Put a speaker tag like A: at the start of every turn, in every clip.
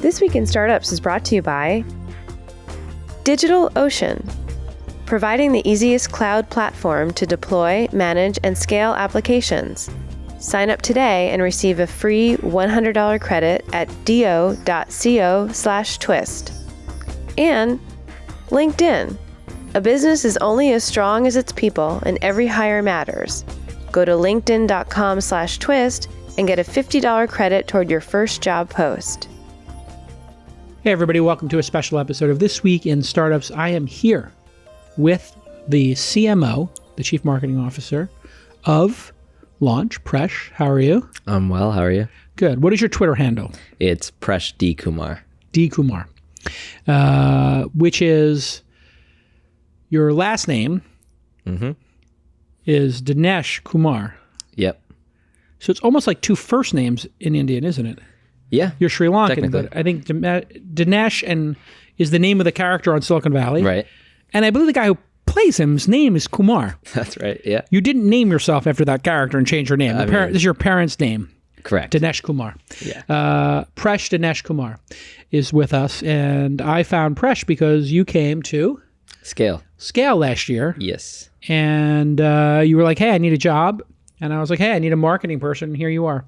A: This Week in Startups is brought to you by DigitalOcean, providing the easiest cloud platform to deploy, manage, and scale applications. Sign up today and receive a free $100 credit at do.co/twist. And LinkedIn. A business is only as strong as its people, and every hire matters. Go to linkedin.com/twist and get a $50 credit toward your first job post.
B: Hey everybody, welcome to a special episode of This Week in Startups. I am here with the CMO, the Chief Marketing Officer of Launch, Presh. How are you?
C: I'm well, how are you?
B: Good. What is your Twitter handle?
C: It's Presh D. Kumar.
B: D. Kumar, which is your last name is Dinesh Kumar.
C: Yep.
B: So it's almost like two first names in Indian, isn't it?
C: Yeah.
B: You're Sri Lankan, but I think Dinesh is the name of the character on Silicon Valley.
C: Right.
B: And I believe the guy who plays him's name is Kumar.
C: That's right, yeah.
B: You didn't name yourself after that character and change your name. This is your parents' name.
C: Correct.
B: Dinesh Kumar.
C: Yeah.
B: Presh Dinesh Kumar is with us. And I found Presh because you came to
C: Scale
B: last year.
C: Yes.
B: And you were like, hey, I need a job. And I was like, hey, I need a marketing person. And here you are.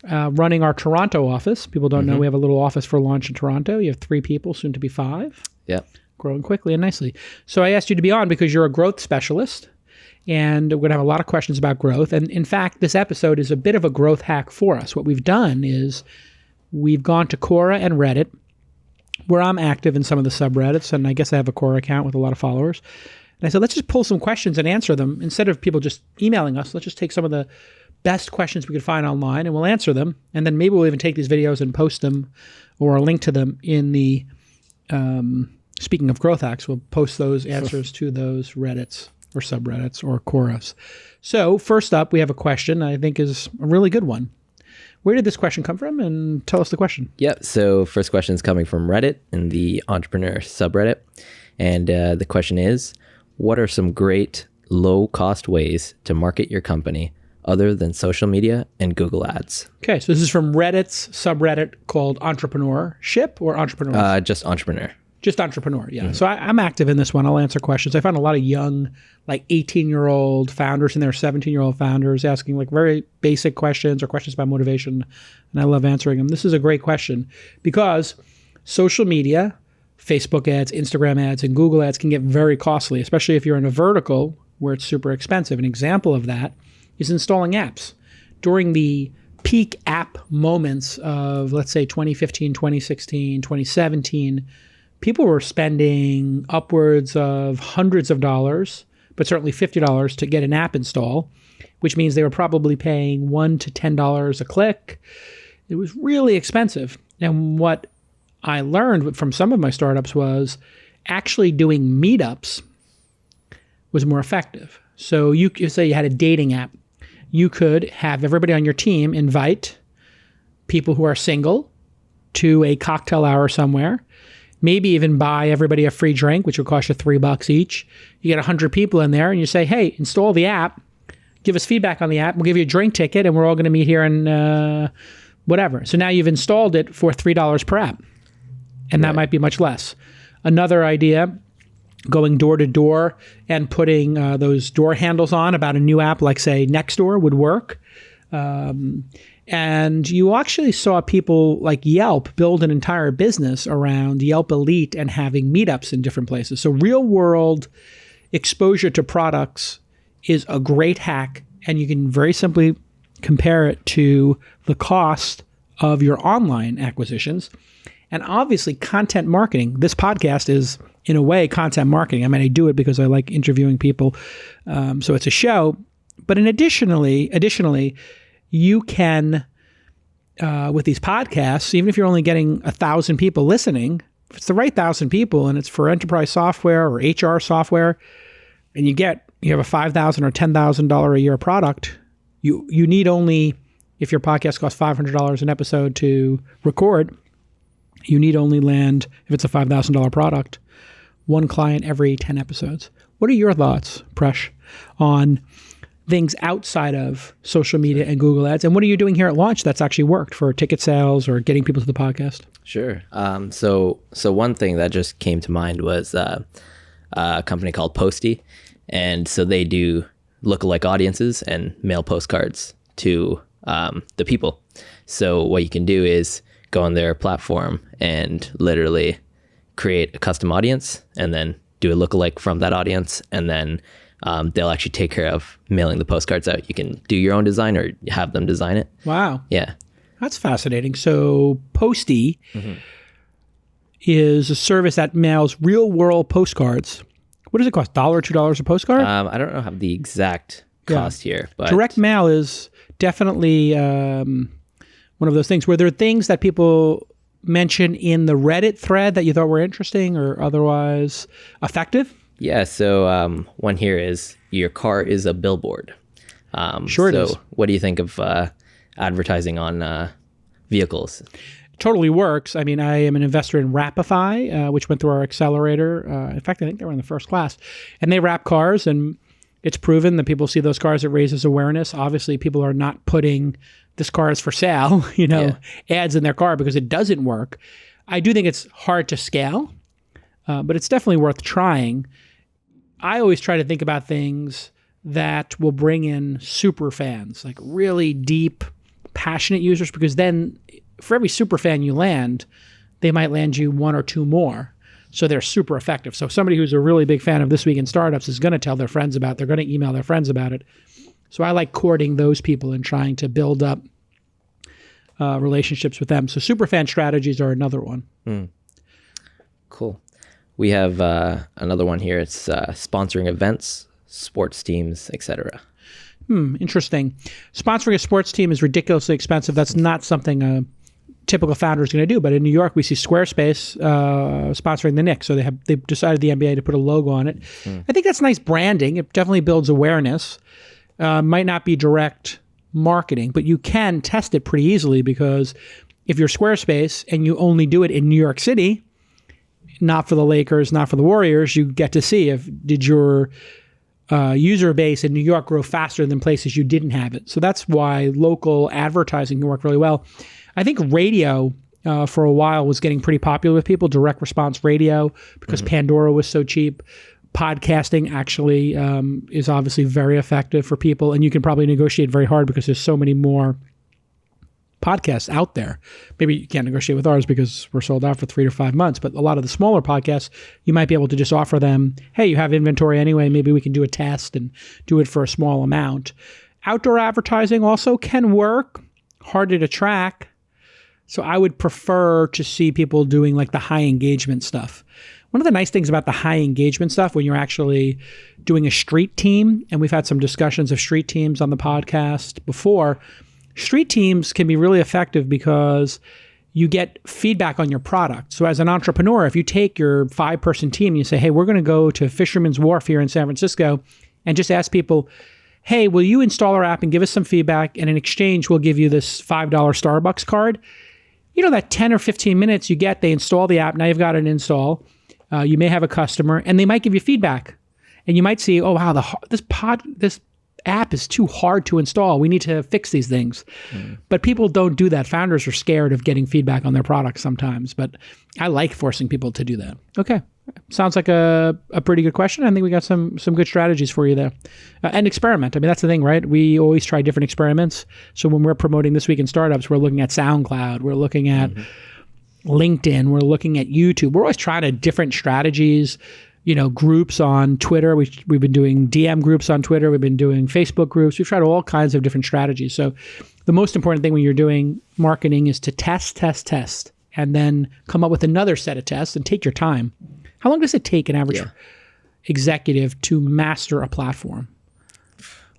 B: Running our Toronto office. People don't know we have a little office for Launch in Toronto. You have 3 people, soon to be 5.
C: Yep.
B: Growing quickly and nicely. So I asked you to be on because you're a growth specialist, and we're going to have a lot of questions about growth. And in fact, this episode is a bit of a growth hack for us. What we've done is we've gone to Quora and Reddit, where I'm active in some of the subreddits, and I guess I have a Quora account with a lot of followers. And I said, let's just pull some questions and answer them. Instead of people just emailing us, let's just take some of the best questions we could find online and we'll answer them. And then maybe we'll even take these videos and post them or link to them in the, speaking of growth hacks, we'll post those answers to those Reddits or subreddits or Quoras. So first up, we have a question I think is a really good one. Where did this question come from? And tell us the question.
C: Yep. So first question is coming from Reddit in the entrepreneur subreddit. And the question is, what are some great low-cost ways to market your company other than social media and Google Ads?
B: Okay, so this is from Reddit's subreddit called Entrepreneurship or Entrepreneurs?
C: Just Entrepreneur.
B: Just Entrepreneur, yeah. So I'm active in this one. I'll answer questions. I found a lot of young, like 18-year-old founders and their 17-year-old founders asking like very basic questions or questions about motivation, and I love answering them. This is a great question because social media, Facebook ads, Instagram ads, and Google ads can get very costly, especially if you're in a vertical where it's super expensive. An example of that is installing apps. During the peak app moments of, let's say, 2015, 2016, 2017, people were spending upwards of hundreds of dollars, but certainly $50 to get an app install, which means they were probably paying $1 to $10 a click. It was really expensive. And what I learned from some of my startups was actually doing meetups was more effective. So you say you had a dating app. You could have everybody on your team invite people who are single to a cocktail hour somewhere, maybe even buy everybody a free drink, which will cost you $3 each. You get 100 people in there and you say, hey, install the app, give us feedback on the app, we'll give you a drink ticket and we're all going to meet here in whatever. So now you've installed it for $3 per app. And that might be much less. Another idea, going door to door and putting those door handles on about a new app like, say, Nextdoor would work. And you actually saw people like Yelp build an entire business around Yelp Elite and having meetups in different places. So real world exposure to products is a great hack. And you can very simply compare it to the cost of your online acquisitions. And obviously content marketing, this podcast is in a way content marketing. I mean, I do it because I like interviewing people. So it's a show, but additionally, you can, with these podcasts, even if you're only getting 1,000 people listening, if it's the right 1,000 people and it's for enterprise software or HR software, and you have a $5,000 or $10,000 a year product, you need only, if your podcast costs $500 an episode to record, you need only land, if it's a $5,000 product, 1 client every 10 episodes. What are your thoughts, Presh, on things outside of social media and Google Ads? And what are you doing here at Launch that's actually worked for ticket sales or getting people to the podcast?
C: Sure. So one thing that just came to mind was a company called Posty. And so they do lookalike audiences and mail postcards to the people. So what you can do is go on their platform and literally create a custom audience and then do a lookalike from that audience. And then they'll actually take care of mailing the postcards out. You can do your own design or have them design it.
B: Wow.
C: Yeah.
B: That's fascinating. So Posty is a service that mails real world postcards. What does it cost? $1, $2 a postcard?
C: I don't know how the exact cost here, but
B: direct mail is definitely one of those things where there are things that people mention in the Reddit thread that you thought were interesting or otherwise effective.
C: Yeah. So one here is your car is a billboard.
B: Sure it is.
C: What do you think of advertising on vehicles?
B: Totally works. I mean, I am an investor in Rapify, which went through our accelerator. In fact, I think they were in the first class. And they wrap cars, and it's proven that people see those cars, it raises awareness. Obviously, people are not putting this car is for sale, ads in their car because it doesn't work. I do think it's hard to scale, but it's definitely worth trying. I always try to think about things that will bring in super fans, like really deep, passionate users, because then for every super fan you land, they might land you one or two more. So they're super effective. So somebody who's a really big fan of This Week in Startups is going to tell their friends about it. They're going to email their friends about it. So I like courting those people and trying to build up relationships with them. So super fan strategies are another one.
C: Cool. We have another one here. It's sponsoring events, sports teams, etc.
B: Interesting. Sponsoring a sports team is ridiculously expensive. That's not something a typical founder is going to do. But in New York, we see Squarespace sponsoring the Knicks. So they've decided the NBA to put a logo on it. I think that's nice branding. It definitely builds awareness. Might not be direct marketing, but you can test it pretty easily because if you're Squarespace and you only do it in New York City, not for the Lakers, not for the Warriors, you get to see did your user base in New York grow faster than places you didn't have it. So that's why local advertising can work really well. I think radio for a while was getting pretty popular with people, direct response radio, because Pandora was so cheap. Podcasting actually is obviously very effective for people, and you can probably negotiate very hard because there's so many more podcasts out there. Maybe you can't negotiate with ours because we're sold out for 3 to 5 months, but a lot of the smaller podcasts, you might be able to just offer them, hey, you have inventory anyway, maybe we can do a test and do it for a small amount. Outdoor advertising also can work, harder to track. So I would prefer to see people doing like the high engagement stuff. One of the nice things about the high engagement stuff when you're actually doing a street team, and we've had some discussions of street teams on the podcast before, street teams can be really effective because you get feedback on your product. So as an entrepreneur, if you take your 5-person team and you say, hey, we're going to go to Fisherman's Wharf here in San Francisco and just ask people, hey, will you install our app and give us some feedback? And in exchange, we'll give you this $5 Starbucks card. You know, that 10 or 15 minutes you get, they install the app. Now you've got an install. You may have a customer and they might give you feedback. And you might see, oh, wow, this app is too hard to install. We need to fix these things. But people don't do that. Founders are scared of getting feedback on their products sometimes. But I like forcing people to do that. Okay. Sounds like a pretty good question. I think we got some good strategies for you there. And experiment. I mean, that's the thing, right? We always try different experiments. So when we're promoting This Week in Startups, we're looking at SoundCloud. We're looking at LinkedIn. We're looking at YouTube. We're always trying different strategies. Groups on Twitter. We've been doing DM groups on Twitter. We've been doing Facebook groups. We've tried all kinds of different strategies. So the most important thing when you're doing marketing is to test, and then come up with another set of tests and take your time. How long does it take an average executive to master a platform?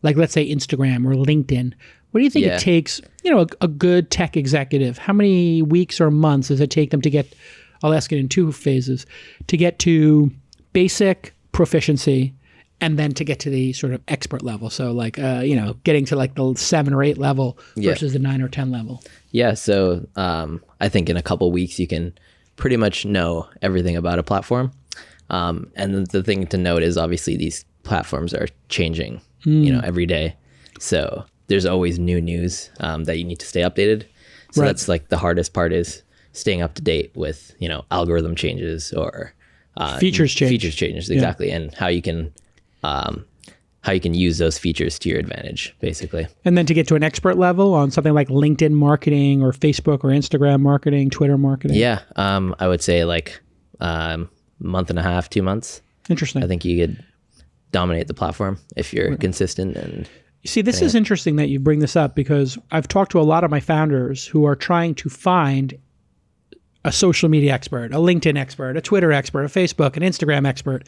B: Like let's say Instagram or LinkedIn. What do you think it takes, a good tech executive? How many weeks or months does it take them to get, I'll ask it in 2 phases, to get to basic proficiency and then to get to the sort of expert level? So like, getting to like the 7 or 8 level versus the 9 or 10 level. Yeah.
C: So I think in a couple of weeks, you can pretty much know everything about a platform. And the thing to note is obviously these platforms are changing, every day. So there's always new news that you need to stay updated. So that's like the hardest part is staying up to date with, algorithm changes or
B: features
C: changes, exactly. And how you can use those features to your advantage, basically.
B: And then to get to an expert level on something like LinkedIn marketing or Facebook or Instagram marketing, Twitter marketing.
C: Yeah. I would say like month and a half, 2 months.
B: Interesting.
C: I think you could dominate the platform if you're consistent. And
B: you see, this is interesting that you bring this up because I've talked to a lot of my founders who are trying to find a social media expert, a LinkedIn expert, a Twitter expert, a Facebook, an Instagram expert.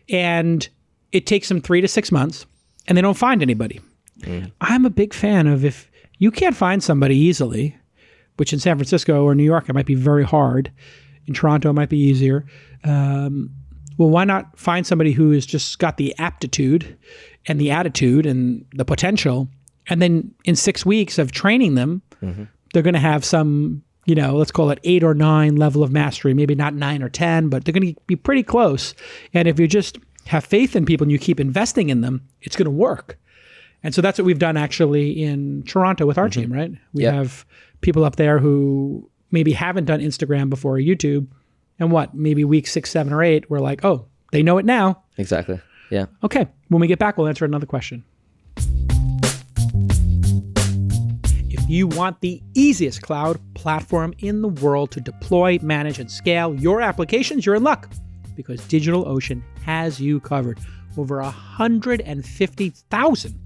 B: And it takes them 3 to 6 months and they don't find anybody. I'm a big fan of if you can't find somebody easily, which in San Francisco or New York, it might be very hard. In Toronto, it might be easier. Well, why not find somebody who has just got the aptitude and the attitude and the potential, and then in 6 weeks of training them, they're going to have some, let's call it 8 or 9 level of mastery, maybe not 9 or 10, but they're going to be pretty close. And if you just have faith in people and you keep investing in them, it's going to work. And so that's what we've done actually in Toronto with our team, right? We have people up there who maybe haven't done Instagram before or YouTube. And maybe week 6, 7, or 8, we're like, oh, they know it now.
C: Exactly. Yeah.
B: Okay. When we get back, we'll answer another question. If you want the easiest cloud platform in the world to deploy, manage, and scale your applications, you're in luck because DigitalOcean has you covered. Over 150,000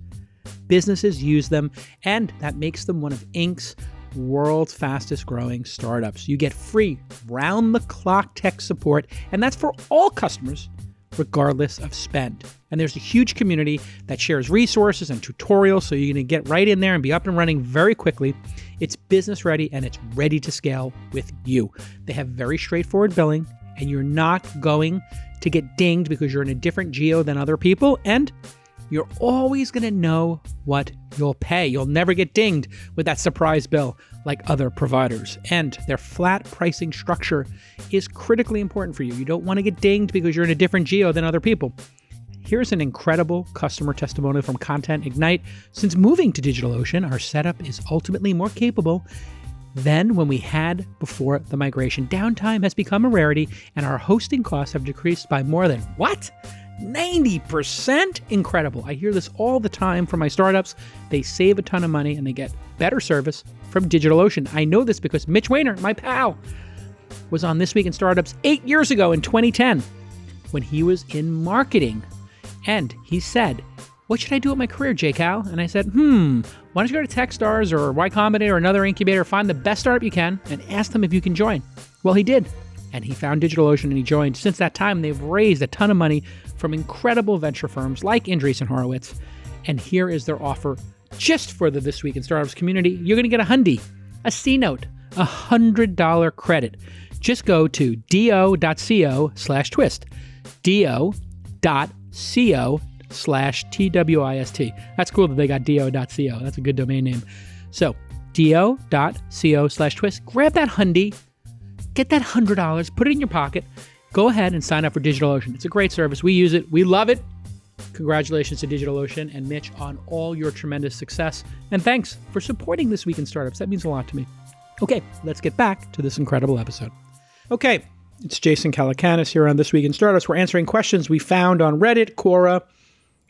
B: businesses use them, and that makes them one of Inc.'s world's fastest growing startups. You get free round-the-clock tech support, and that's for all customers, regardless of spend. And there's a huge community that shares resources and tutorials, so you're going to get right in there and be up and running very quickly. It's business ready, and it's ready to scale with you. They have very straightforward billing, and you're not going to get dinged because you're in a different geo than other people, and you're always going to know what you'll pay. You'll never get dinged with that surprise bill like other providers. And their flat pricing structure is critically important for you. You don't want to get dinged because you're in a different geo than other people. Here's an incredible customer testimonial from Content Ignite. Since moving to DigitalOcean, our setup is ultimately more capable than when we had before the migration. Downtime has become a rarity, and our hosting costs have decreased by more than, 90%? Incredible. I hear this all the time from my startups. They save a ton of money and they get better service from DigitalOcean. I know this because Mitch Weiner, my pal, was on This Week in Startups 8 years ago in 2010 when he was in marketing. And he said, what should I do with my career, J-Cal? And I said, why don't you go to Techstars or Y Combinator or another incubator, find the best startup you can and ask them if you can join. Well, he did. And he found DigitalOcean and he joined. Since that time, they've raised a ton of money from incredible venture firms like Andreessen Horowitz. And here is their offer just for the This Week in Startups community. You're going to get a Hyundai, a C-Note, $100 credit. Just go to do.co/twist. do.co/TWIST. That's cool that they got do.co. That's a good domain name. So do.co/twist. Grab that Hyundai. Get that $100, put it in your pocket, go ahead and sign up for DigitalOcean. It's a great service. We use it. We love it. Congratulations to DigitalOcean and Mitch on all your tremendous success. And thanks for supporting This Week in Startups. That means a lot to me. Okay, let's get back to this incredible episode. Okay, it's Jason Calacanis here on This Week in Startups. We're answering questions we found on Reddit, Quora,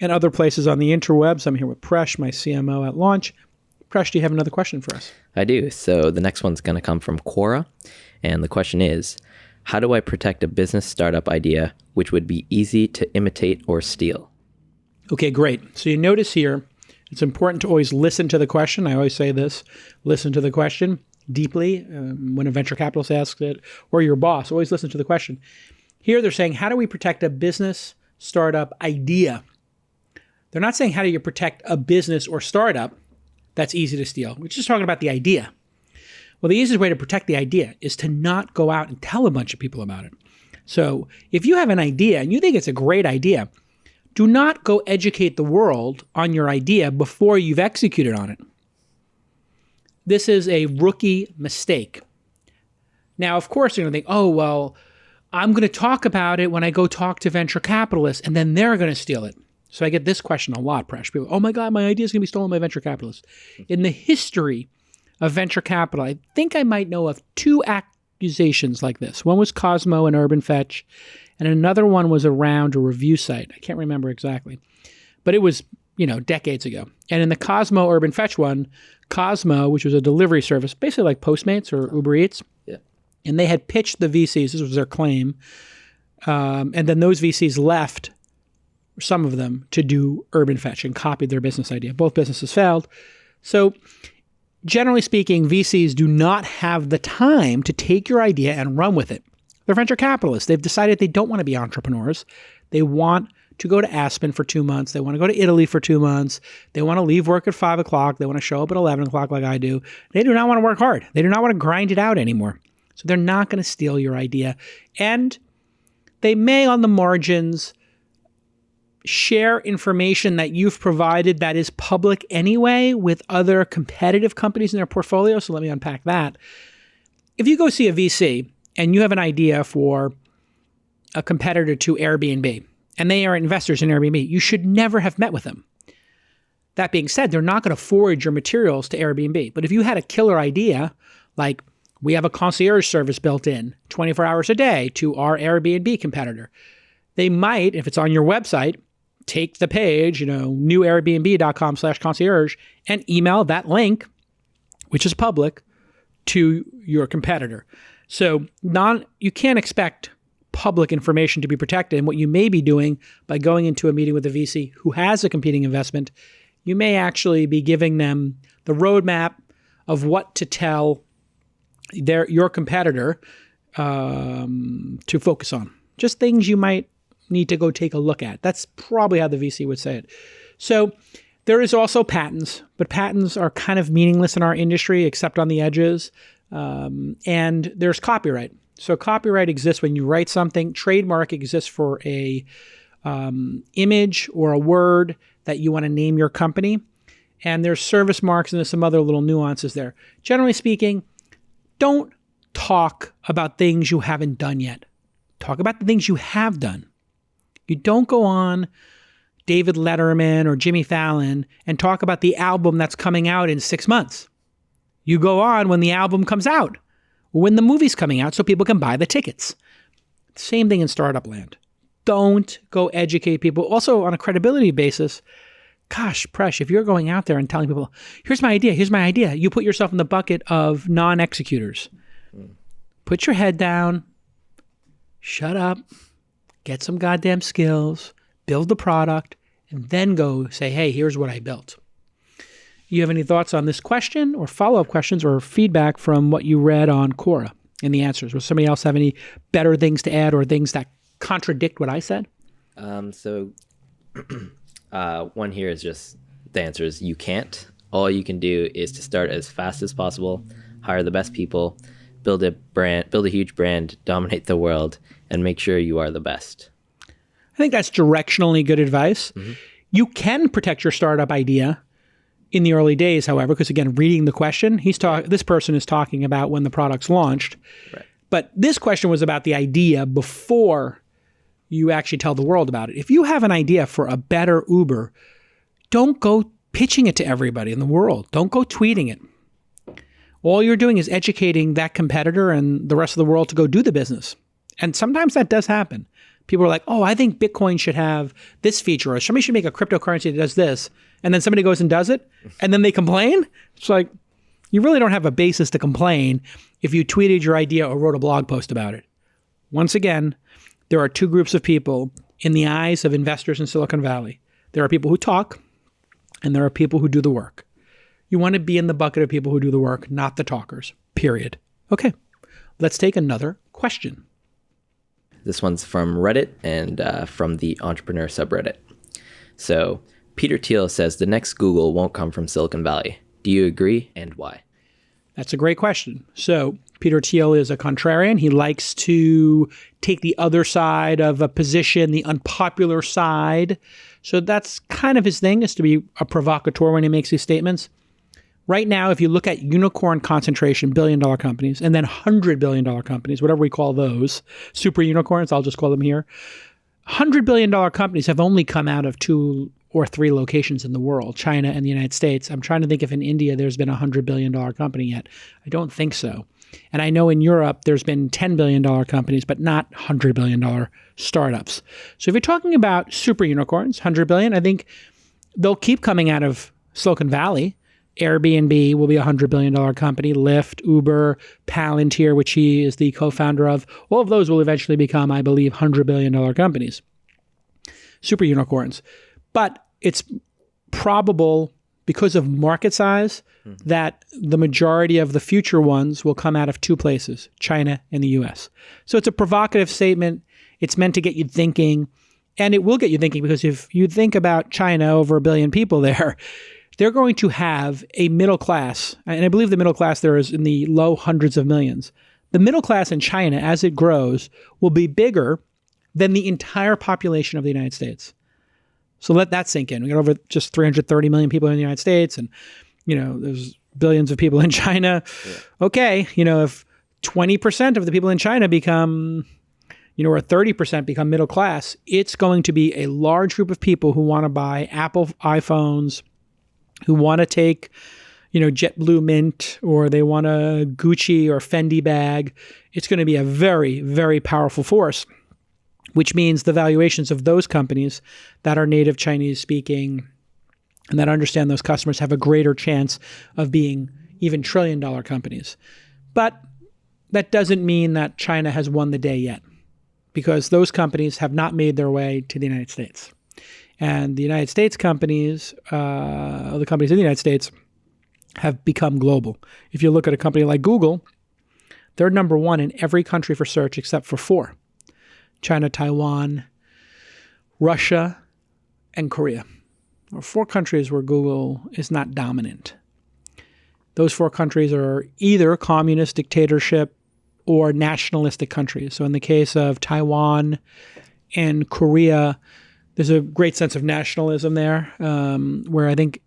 B: and other places on the interwebs. I'm here with Presh, my CMO at Launch. Presh, do you have another question for us?
C: I do. So the next one's going to come from Quora. And the question is, how do I protect a business startup idea which would be easy to imitate or steal?
B: Okay, great. So you notice here, it's important to always listen to the question. I always say this, listen to the question deeply when a venture capitalist asks it, or your boss, always listen to the question. Here they're saying, how do we protect a business startup idea? They're not saying, how do you protect a business or startup that's easy to steal? We're just talking about the idea. Well, the easiest way to protect the idea is to not go out and tell a bunch of people about it. So if you have an idea and you think it's a great idea, do not go educate the world on your idea before you've executed on it. This is a rookie mistake. Now, of course, you're going to think, oh, well, I'm going to talk about it when I go talk to venture capitalists, and then they're going to steal it. So I get this question a lot, Presh. People, oh my God, my idea is going to be stolen by venture capitalists. In the history of venture capital, I think I might know of 2 accusations like this. One was Cosmo and Urban Fetch, and another one was around a review site. I can't remember exactly, but it was, decades ago. And in the Cosmo Urban Fetch one, Cosmo, which was a delivery service, basically like Postmates or Uber Eats, and they had pitched the VCs, this was their claim, and then those VCs left, some of them, to do Urban Fetch and copied their business idea. Both businesses failed. So generally speaking, VCs do not have the time to take your idea and run with it. They're venture capitalists. They've decided they don't want to be entrepreneurs. They want to go to Aspen for 2 months. They want to go to Italy for 2 months. They want to leave work at 5 o'clock. They want to show up at 11 o'clock like I do. They do not want to work hard. They do not want to grind it out anymore. So they're not going to steal your idea. And they may, on the margins, share information that you've provided that is public anyway with other competitive companies in their portfolio. So let me unpack that. If you go see a VC and you have an idea for a competitor to Airbnb, and they are investors in Airbnb, you should never have met with them. That being said, they're not going to forward your materials to Airbnb. But if you had a killer idea, like we have a concierge service built in 24 hours a day to our Airbnb competitor, they might, if it's on your website, take the page, newairbnb.com/concierge, and email that link, which is public, to your competitor. So you can't expect public information to be protected. And what you may be doing by going into a meeting with a VC who has a competing investment, you may actually be giving them the roadmap of what to tell your competitor to focus on. Just things you might need to go take a look at. That's probably how the VC would say it. So there is also patents, but patents are kind of meaningless in our industry, except on the edges. And there's copyright. So copyright exists when you write something. Trademark exists for a image or a word that you want to name your company. And there's service marks and there's some other little nuances there. Generally speaking, don't talk about things you haven't done yet. Talk about the things you have done. You don't go on David Letterman or Jimmy Fallon and talk about the album that's coming out in 6 months. You go on when the album comes out, when the movie's coming out so people can buy the tickets. Same thing in startup land. Don't go educate people. Also, on a credibility basis, gosh, Presh, if you're going out there and telling people, here's my idea, you put yourself in the bucket of non-executors. Put your head down, shut up, get some goddamn skills, build the product, and then go say, hey, here's what I built. You have any thoughts on this question or follow-up questions or feedback from what you read on Quora in the answers? Does somebody else have any better things to add or things that contradict what I said?
C: One here is just the answer is you can't. All you can do is to start as fast as possible, hire the best people, build a huge brand, dominate the world, and make sure you are the best.
B: I think that's directionally good advice. Mm-hmm. You can protect your startup idea in the early days, however, because again, reading the question, this person is talking about when the product's launched. Right. But this question was about the idea before you actually tell the world about it. If you have an idea for a better Uber, don't go pitching it to everybody in the world. Don't go tweeting it. All you're doing is educating that competitor and the rest of the world to go do the business. And sometimes that does happen. People are like, oh, I think Bitcoin should have this feature, or somebody should make a cryptocurrency that does this. And then somebody goes and does it, and then they complain. It's like, you really don't have a basis to complain if you tweeted your idea or wrote a blog post about it. Once again, there are two groups of people in the eyes of investors in Silicon Valley. There are people who talk, and there are people who do the work. You want to be in the bucket of people who do the work, not the talkers, period. Okay, let's take another question.
C: This one's from Reddit and from the entrepreneur subreddit. So Peter Thiel says the next Google won't come from Silicon Valley. Do you agree, and why?
B: That's a great question. So Peter Thiel is a contrarian. He likes to take the other side of a position, the unpopular side. So that's kind of his thing, is to be a provocateur when he makes these statements. Right now, if you look at unicorn concentration, billion-dollar companies, and then $100 billion companies, whatever we call those, super unicorns, I'll just call them here. $100 billion companies have only come out of 2 or 3 locations in the world, China and the United States. I'm trying to think if in India there's been a $100 billion company yet. I don't think so. And I know in Europe there's been $10 billion companies, but not $100 billion startups. So if you're talking about super unicorns, $100 billion, I think they'll keep coming out of Silicon Valley. Airbnb will be a $100 billion company. Lyft, Uber, Palantir, which he is the co-founder of. All of those will eventually become, I believe, $100 billion companies. Super unicorns. But it's probable, because of market size, that the majority of the future ones will come out of 2 places, China and the US. So it's a provocative statement. It's meant to get you thinking, and it will get you thinking, because if you think about China, over 1 billion people there, they're going to have a middle class, and I believe the middle class there is in the low hundreds of millions. The middle class in China, as it grows, will be bigger than the entire population of the United States. So let that sink in. We got over just 330 million people in the United States, and there's billions of people in China. Yeah. Okay, if 20% of the people in China become, or 30% become middle class, it's going to be a large group of people who want to buy Apple iPhones, who want to take, JetBlue Mint, or they want a Gucci or Fendi bag. It's going to be a very, very powerful force, which means the valuations of those companies that are native Chinese speaking and that understand those customers have a greater chance of being even trillion-dollar companies. But that doesn't mean that China has won the day yet, because those companies have not made their way to the United States. And the United States companies, the companies in the United States, have become global. If you look at a company like Google, they're number 1 in every country for search except for 4. China, Taiwan, Russia, and Korea. There are 4 countries where Google is not dominant. Those 4 countries are either communist dictatorship or nationalistic countries. So in the case of Taiwan and Korea, there's a great sense of nationalism there, where I think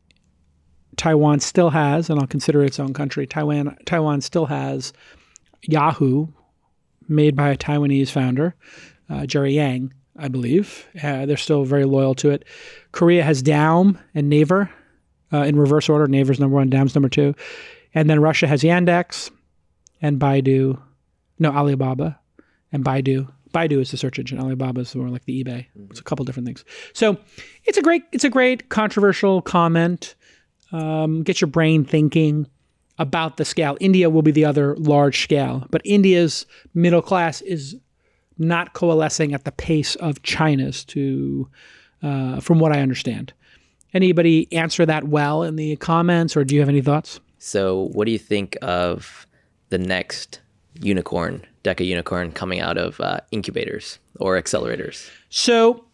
B: Taiwan still has, and I'll consider it its own country, Taiwan still has Yahoo, made by a Taiwanese founder, Jerry Yang, I believe. They're still very loyal to it. Korea has Daum and Naver in reverse order. Naver's number 1, Daum's number 2. And then Russia has Yandex and Alibaba and Baidu. Baidu is the search engine. Alibaba is more like the eBay. It's a couple different things. So it's a great controversial comment. Get your brain thinking about the scale. India will be the other large scale, but India's middle class is not coalescing at the pace of China's, from what I understand. Anybody answer that well in the comments, or do you have any thoughts?
C: So what do you think of the next unicorn, Deca unicorn, coming out of incubators or accelerators? So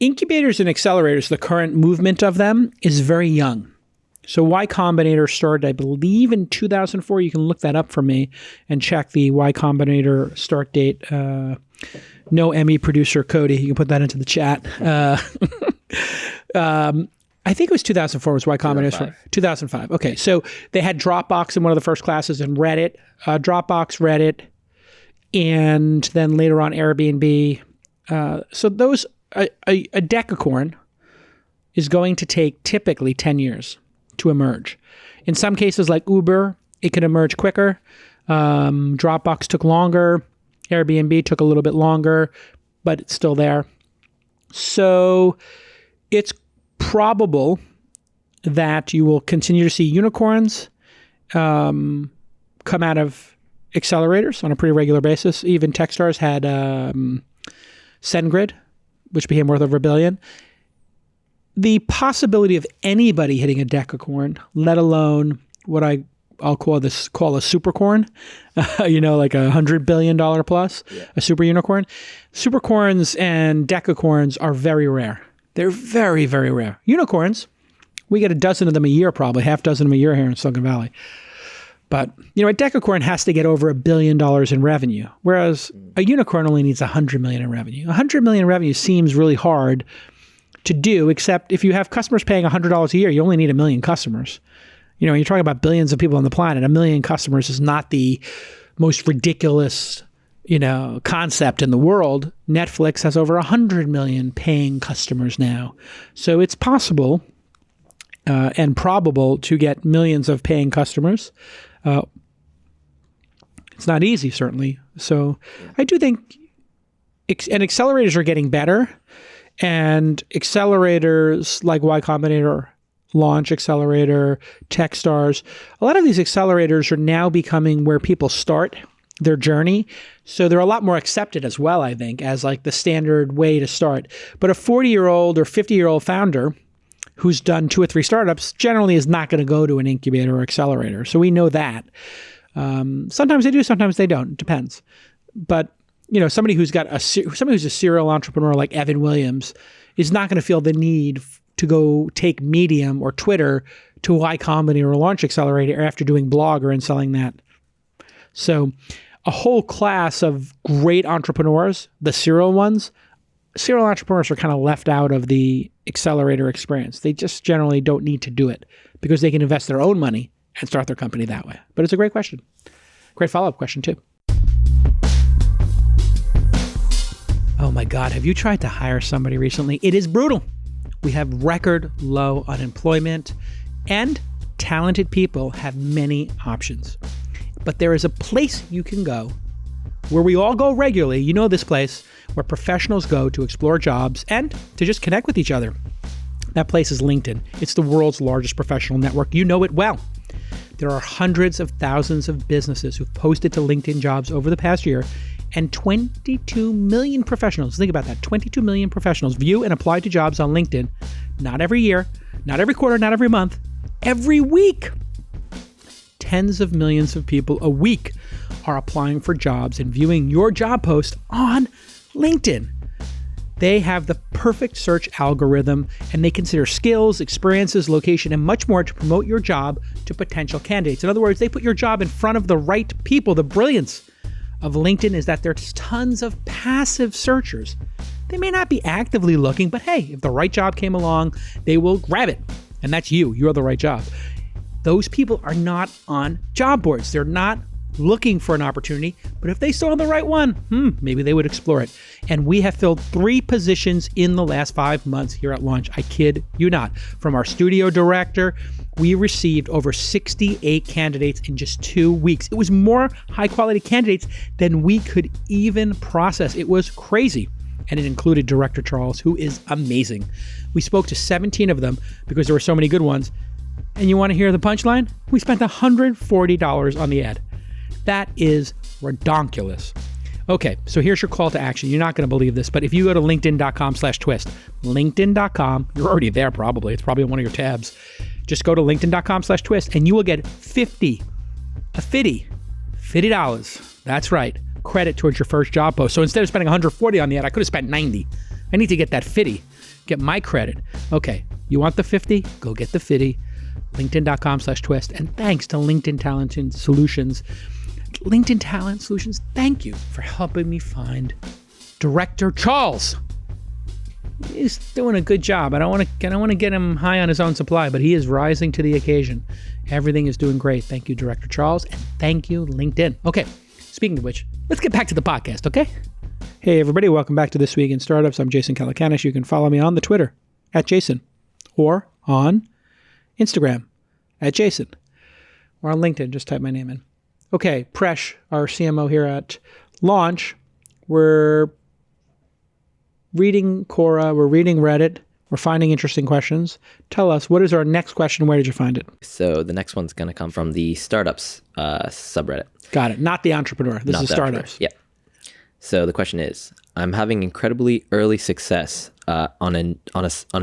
C: incubators and accelerators, the current movement of them is very young. So Y Combinator started, I believe, in 2004. You can look that up for me and check the Y Combinator start date. No Emmy producer Cody, you can put that into the chat. I think it was 2004 was Y Combinator. 2005. Okay, so they had Dropbox in one of the first classes, and Reddit, Dropbox, Reddit, and then later on Airbnb. So those, a decacorn is going to take typically 10 years to emerge. In some cases like Uber, it can emerge quicker. Dropbox took longer. Airbnb took a little bit longer, but it's still there. So it's probable that you will continue to see unicorns come out of accelerators on a pretty regular basis. Even Techstars had SendGrid, which became worth over $1 billion. The possibility of anybody hitting a decacorn, let alone what I'll call a supercorn, like $100 billion plus, a super unicorn. Supercorns and decacorns are very rare. They're very, very rare. Unicorns, we get a dozen of them a year, probably half dozen of them a year here in Silicon Valley. But a decacorn has to get over $1 billion in revenue, whereas a unicorn only needs $100 million in revenue. $100 million in revenue seems really hard to do, except if you have customers paying $100 a year, you only need 1 million customers. When you're talking about billions of people on the planet, 1 million customers is not the most ridiculous
B: concept in the world, Netflix has over 100 million paying customers now. So it's possible and probable to get millions of paying customers. It's not easy, certainly. So I do think, and accelerators are getting better, and accelerators like Y Combinator, Launch Accelerator, Techstars, a lot of these accelerators are now becoming where people start their journey. So they're a lot more accepted as well, I think, as like the standard way to start. But a 40-year-old or 50-year-old founder who's done 2 or 3 startups generally is not going to go to an incubator or accelerator. So we know that. Sometimes they do, sometimes they don't. It depends. But somebody who's a serial entrepreneur like Evan Williams is not going to feel the need to go take Medium or Twitter to Y Combinator or Launch Accelerator after doing Blogger and selling that. So a whole class of great entrepreneurs, the serial entrepreneurs are kind of left out of the accelerator experience. They just generally don't need to do it because they can invest their own money and start their company that way. But it's a great question. Great follow-up question too. Oh my God, have you tried to hire somebody recently? It is brutal. We have record low unemployment, and talented people have many options. But there is a place you can go where we all go regularly. You know this place where professionals go to explore jobs and to just connect with each other. That place is LinkedIn. It's the world's largest professional network. You know it well. There are hundreds of thousands of businesses who've posted to LinkedIn jobs over the past year, and 22 million professionals, think about that, 22 million professionals view and apply to jobs on LinkedIn, not every year, not every quarter, not every month, every week. Tens of millions of people a week are applying for jobs and viewing your job post on LinkedIn. They have the perfect search algorithm, and they consider skills, experiences, location, and much more to promote your job to potential candidates. In other words, they put your job in front of the right people. The brilliance of LinkedIn is that there's tons of passive searchers. They may not be actively looking, but hey, if the right job came along, they will grab it. And that's you. You're the right job. Those people are not on job boards. They're not looking for an opportunity, but if they saw the right one, maybe they would explore it. And we have filled 3 positions in the last 5 months here at Launch. I kid you not. From our studio director, we received over 68 candidates in just 2 weeks. It was more high quality candidates than we could even process. It was crazy. And it included Director Charles, who is amazing. We spoke to 17 of them because there were so many good ones. And you want to hear the punchline? We spent $140 on the ad. That is redonkulous. Okay, so here's your call to action. You're not going to believe this, but if you go to linkedin.com/twist, linkedin.com, you're already there probably. It's probably on one of your tabs. Just go to linkedin.com/twist and you will get $50. That's right. Credit towards your first job post. So instead of spending $140 on the ad, I could have spent $90. I need to get that $50. Get my credit. Okay, you want the $50? Go get the $50. LinkedIn.com/twist. And thanks to LinkedIn Talent Solutions. LinkedIn Talent Solutions, thank you for helping me find Director Charles. He's doing a good job. I don't want to get him high on his own supply, but he is rising to the occasion. Everything is doing great. Thank you, Director Charles, and thank you, LinkedIn. Okay, speaking of which, let's get back to the podcast, okay? Hey, everybody, welcome back to This Week in Startups. I'm Jason Calacanis. You can follow me on the Twitter, @Jason, or on Instagram, @Jason, or on LinkedIn. Just type my name in. Okay, Presh, our CMO here at Launch, we're reading Quora, we're reading Reddit, we're finding interesting questions. Tell us, what is our next question? Where did you find it?
C: So the next one's going to come from the startups subreddit.
B: Got it. Not the entrepreneur. This is startups.
C: Yeah. So the question is, I'm having incredibly early success on a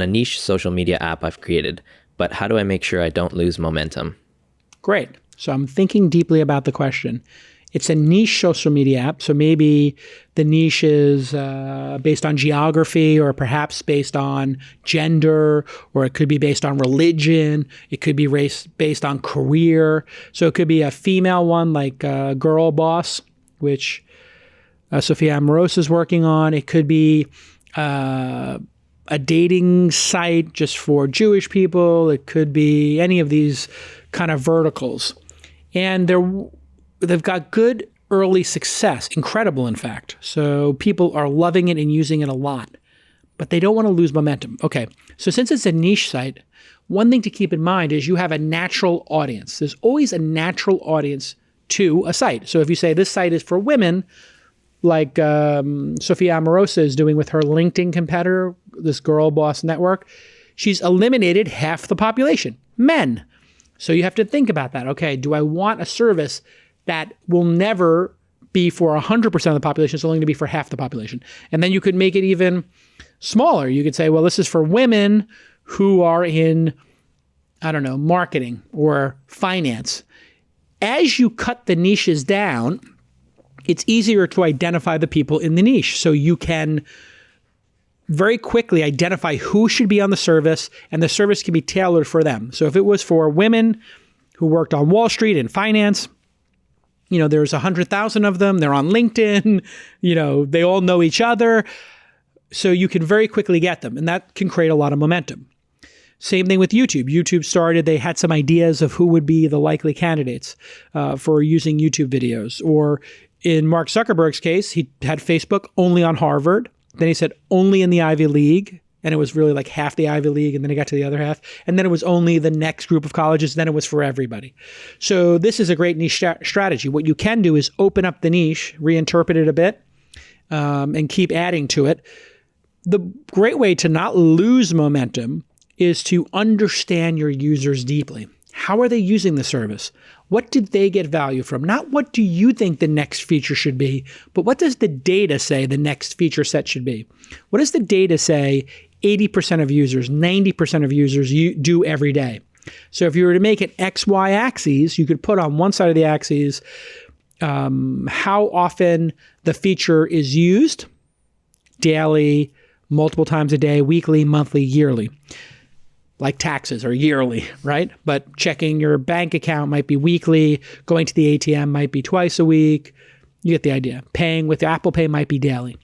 C: niche social media app I've created, but how do I make sure I don't lose momentum?
B: Great. So I'm thinking deeply about the question. It's a niche social media app. So maybe the niche is based on geography, or perhaps based on gender, or it could be based on religion. It could be based on career. So it could be a female one like Girl Boss, which Sophia Amoros is working on. It could be a dating site just for Jewish people. It could be any of these kind of verticals. And they've got good early success, incredible, in fact. So people are loving it and using it a lot, but they don't want to lose momentum. Okay, so since it's a niche site, one thing to keep in mind is you have a natural audience. There's always a natural audience to a site. So if you say this site is for women, like Sophia Amorosa is doing with her LinkedIn competitor, this Girl Boss Network, she's eliminated half the population, men. So you have to think about that. Okay, do I want a service that will never be for 100% of the population? It's only going to be for half the population. And then you could make it even smaller. You could say, well, this is for women who are in, I don't know, marketing or finance. As you cut the niches down, it's easier to identify the people in the niche. So you can very quickly identify who should be on the service, and the service can be tailored for them. So if it was for women who worked on Wall Street in finance, there's 100,000 of them. They're on LinkedIn. They all know each other. So you can very quickly get them, and that can create a lot of momentum. Same thing with YouTube. YouTube started, they had some ideas of who would be the likely candidates for using YouTube videos. Or in Mark Zuckerberg's case, he had Facebook only on Harvard. Then he said only in the Ivy League. And it was really like half the Ivy League, and then he got to the other half. And then it was only the next group of colleges. Then it was for everybody. So this is a great niche strategy. What you can do is open up the niche, reinterpret it a bit, and keep adding to it. The great way to not lose momentum is to understand your users deeply. How are they using the service? What did they get value from? Not what do you think the next feature should be, but what does the data say the next feature set should be? What does the data say 80% of users, 90% of users do every day? So if you were to make it XY axes, you could put on one side of the axes how often the feature is used, daily, multiple times a day, weekly, monthly, yearly. Like taxes or yearly, right? But checking your bank account might be weekly, going to the ATM might be twice a week. You get the idea. Paying with Apple Pay might be daily.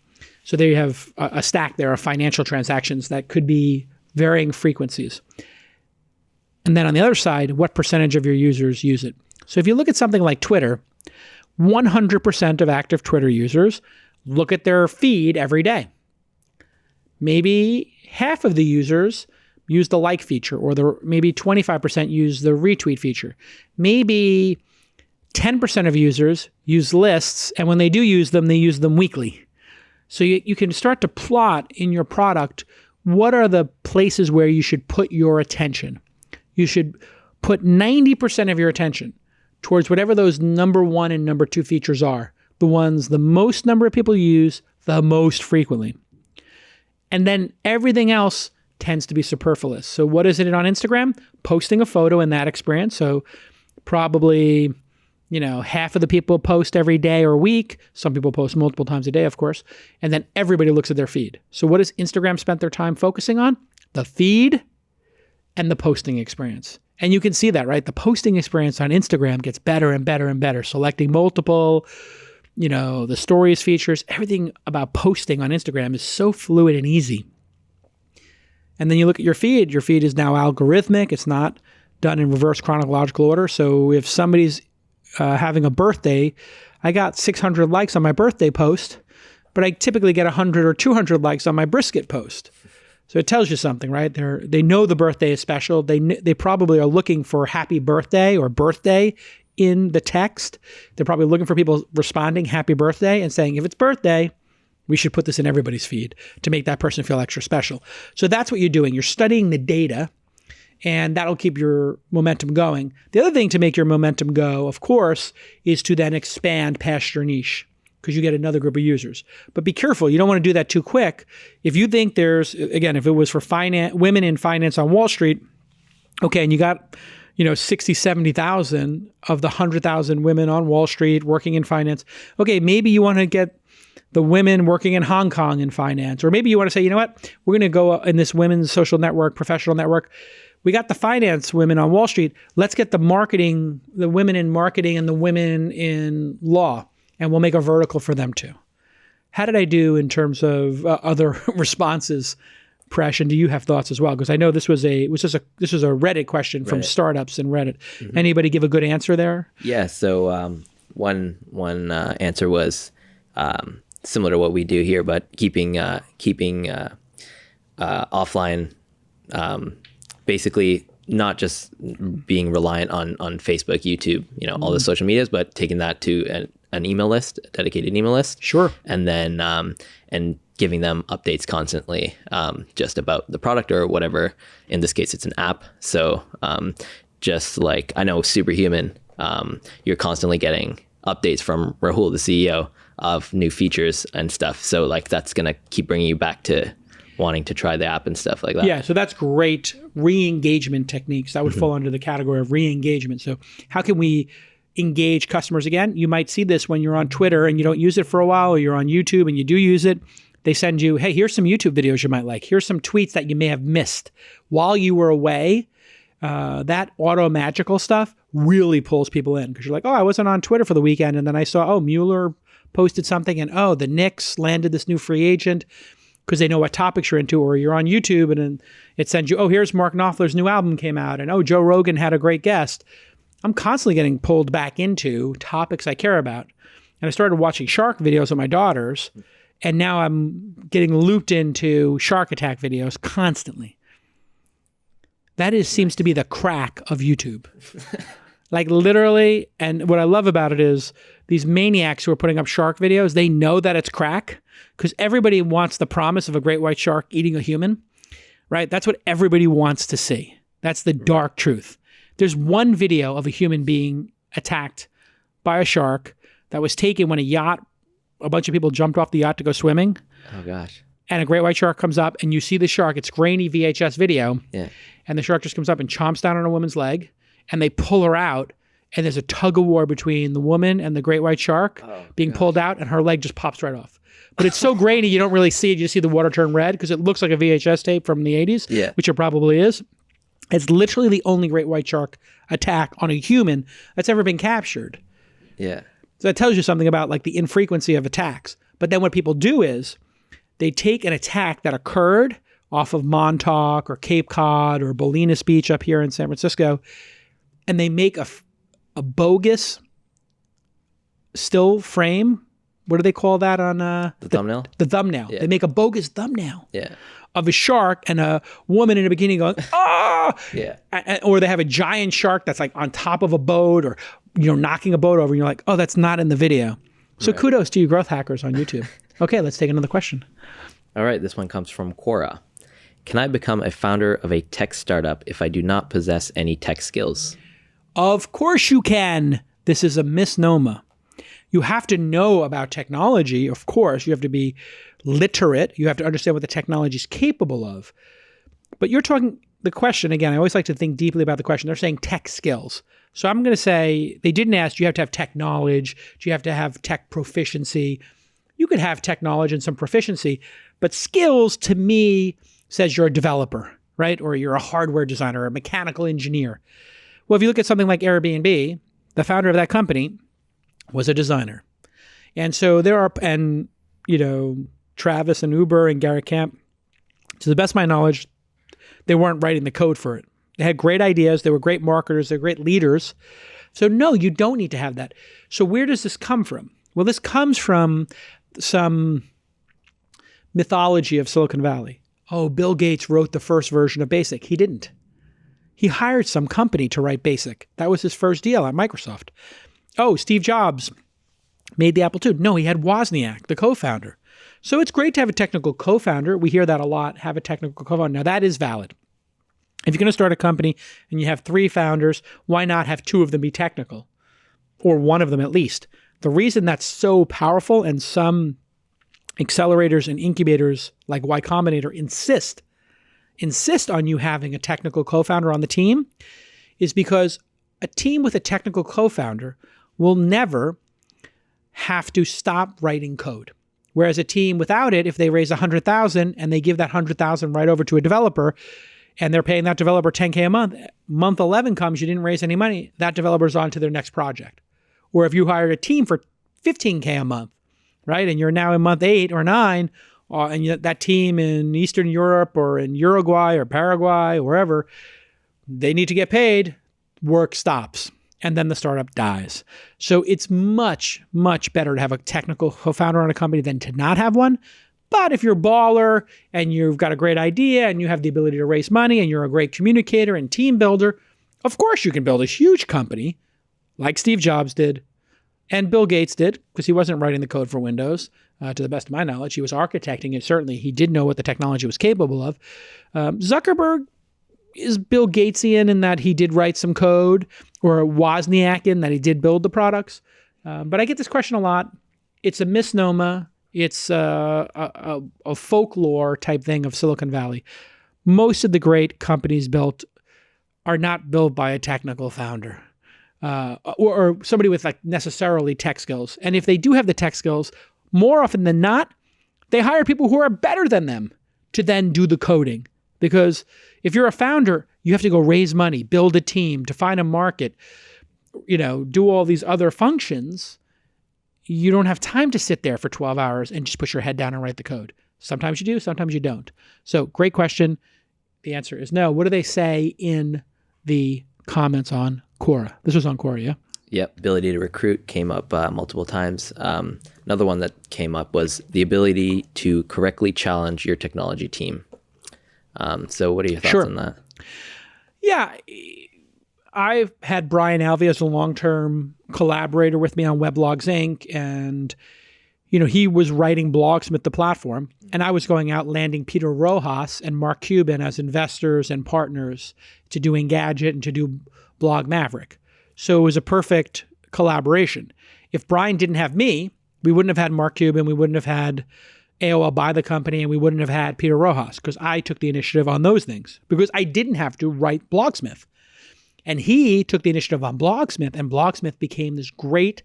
B: So there you have a stack there of financial transactions that could be varying frequencies. And then on the other side, what percentage of your users use it? So if you look at something like Twitter, 100% of active Twitter users look at their feed every day. Maybe half of the users use the like feature, or maybe 25% use the retweet feature. Maybe 10% of users use lists, and when they do use them, they use them weekly. So you can start to plot in your product, what are the places where you should put your attention? You should put 90% of your attention towards whatever those number one and number two features are, the ones the most number of people use the most frequently. And then everything else tends to be superfluous. So what is it on Instagram? Posting a photo in that experience. So probably, half of the people post every day or week. Some people post multiple times a day, of course. And then everybody looks at their feed. So what has Instagram spent their time focusing on? The feed and the posting experience. And you can see that, right? The posting experience on Instagram gets better and better and better. Selecting multiple, the stories features, everything about posting on Instagram is so fluid and easy. And then you look at your feed is now algorithmic. It's not done in reverse chronological order. So if somebody's having a birthday, I got 600 likes on my birthday post, but I typically get 100 or 200 likes on my brisket post. So it tells you something, right? They know the birthday is special. They probably are looking for happy birthday or birthday in the text. They're probably looking for people responding happy birthday and saying, if it's birthday, we should put this in everybody's feed to make that person feel extra special. So that's what you're doing. You're studying the data, and that'll keep your momentum going. The other thing to make your momentum go, of course, is to then expand past your niche, because you get another group of users. But be careful. You don't want to do that too quick. If you think if it was for women in finance on Wall Street, okay, and you got 60, 70,000 of the 100,000 women on Wall Street working in finance. Okay, maybe you want to get the women working in Hong Kong in finance. Or maybe you want to say, you know what, we're going to go in this women's social network, professional network. We got the finance women on Wall Street. Let's get the women in marketing and the women in law, and we'll make a vertical for them too. How did I do in terms of other responses, Presh? And do you have thoughts as well? Because I know this was a Reddit question from startups in Reddit. Mm-hmm. Anybody give a good answer there?
C: Yeah. So one answer was similar to what we do here, but keeping offline, basically not just being reliant on Facebook, YouTube, all the social medias, but taking that to an email list, a dedicated email list.
B: Sure.
C: And then and giving them updates constantly, just about the product or whatever. In this case, it's an app. So just like I know Superhuman, you're constantly getting updates from Rahul, the CEO, of new features and stuff. So like that's gonna keep bringing you back to wanting to try the app and stuff like that.
B: Yeah, so that's great re-engagement techniques. That would fall under the category of re-engagement. So how can we engage customers again? You might see this when you're on Twitter and you don't use it for a while, or you're on YouTube and you do use it. They send you, hey, here's some YouTube videos you might like. Here's some tweets that you may have missed while you were away. That auto magical stuff really pulls people in because you're like, oh, I wasn't on Twitter for the weekend. And then I saw, oh, Mueller posted something, and oh, the Knicks landed this new free agent, because they know what topics you're into. Or you're on YouTube and then it sends you, oh, here's Mark Knopfler's new album came out, and oh, Joe Rogan had a great guest. I'm constantly getting pulled back into topics I care about. And I started watching shark videos with my daughters, and now I'm getting looped into shark attack videos constantly. That seems to be the crack of YouTube. Like literally, and what I love about it is these maniacs who are putting up shark videos, they know that it's crack because everybody wants the promise of a great white shark eating a human, right? That's what everybody wants to see. That's the dark truth. There's one video of a human being attacked by a shark that was taken when a bunch of people jumped off the yacht to go swimming.
C: Oh gosh.
B: And a great white shark comes up and you see the shark. It's grainy VHS video.
C: Yeah.
B: And the shark just comes up and chomps down on a woman's leg, and they pull her out. And there's a tug of war between the woman and the great white shark being pulled out, and her leg just pops right off. But it's so grainy, you don't really see it. You just see the water turn red because it looks like a VHS tape from the 80s, which it probably is. It's literally the only great white shark attack on a human that's ever been captured.
C: Yeah.
B: So that tells you something about like the infrequency of attacks. But then what people do is they take an attack that occurred off of Montauk or Cape Cod or Bolinas Beach up here in San Francisco, and they make a bogus still frame. What do they call that on
C: the thumbnail?
B: The thumbnail. Yeah. They make a bogus thumbnail of a shark and a woman in a bikini going, ah!
C: Yeah.
B: Or they have a giant shark that's like on top of a boat, or knocking a boat over, and you're like, oh, that's not in the video. So kudos to you growth hackers on YouTube. Okay, let's take another question.
C: All right, this one comes from Quora. Can I become a founder of a tech startup if I do not possess any tech skills?
B: Of course you can. This is a misnomer. You have to know about technology, of course. You have to be literate. You have to understand what the technology is capable of. But you're talking, the question, again, I always like to think deeply about the question. They're saying tech skills. So I'm going to say, they didn't ask, do you have to have tech knowledge? Do you have to have tech proficiency? You could have tech knowledge and some proficiency, but skills to me says you're a developer, right? Or you're a hardware designer or a mechanical engineer. Well, if you look at something like Airbnb, the founder of that company was a designer. And so there are, and Travis and Uber and Garrett Camp, to the best of my knowledge, they weren't writing the code for it. They had great ideas. They were great marketers. They're great leaders. So no, you don't need to have that. So where does this come from? Well, this comes from some mythology of Silicon Valley. Oh, Bill Gates wrote the first version of BASIC. He didn't. He hired some company to write BASIC. That was his first deal at Microsoft. Oh, Steve Jobs made the Apple II. No, he had Wozniak, the co-founder. So it's great to have a technical co-founder. We hear that a lot, have a technical co-founder. Now that is valid. If you're going to start a company and you have 3 founders, why not have 2 of them be technical? Or one of them at least. The reason that's so powerful, and some accelerators and incubators like Y Combinator insist on you having a technical co-founder on the team, is because a team with a technical co-founder will never have to stop writing code. Whereas a team without it, if they raise $100,000 and they give that $100,000 right over to a developer, and they're paying that developer $10K a month, month 11 comes, you didn't raise any money, that developer's on to their next project. Or if you hired a team for $15K a month, right, and you're now in month 8 or 9, and that team in Eastern Europe or in Uruguay or Paraguay or wherever, they need to get paid, work stops. and then the startup dies. So it's much, much better to have a technical co-founder on a company than to not have one. But if you're a baller and you've got a great idea and you have the ability to raise money and you're a great communicator and team builder, of course you can build a huge company like Steve Jobs did and Bill Gates did, because he wasn't writing the code for Windows, to the best of my knowledge. He was architecting it. Certainly, he did know what the technology was capable of. Zuckerberg is Bill Gatesian in that he did write some code, or Wozniak in that he did build the products. But I get this question a lot. It's a misnomer. It's a folklore type thing of Silicon Valley. Most of the great companies built are not built by a technical founder or somebody with like necessarily tech skills. And if they do have the tech skills, more often than not, they hire people who are better than them to then do the coding. Because if you're a founder, you have to go raise money, build a team, define a market, do all these other functions. You don't have time to sit there for 12 hours and just put your head down and write the code. Sometimes you do, sometimes you don't. So great question. The answer is no. What do they say in the comments on Quora? This was on Quora, yeah?
C: Yep. Ability to recruit came up multiple times. Another one that came up was the ability to correctly challenge your technology team. So what are your thoughts on that?
B: Yeah. I've had Brian Alvey as a long-term collaborator with me on Weblogs Inc. And, he was writing Blogsmith, the platform, and I was going out landing Peter Rojas and Mark Cuban as investors and partners to do Engadget and to do Blog Maverick. So it was a perfect collaboration. If Brian didn't have me, we wouldn't have had Mark Cuban, we wouldn't have had AOL buy the company, and we wouldn't have had Peter Rojas, because I took the initiative on those things, because I didn't have to write Blogsmith. And he took the initiative on Blogsmith, and Blogsmith became this great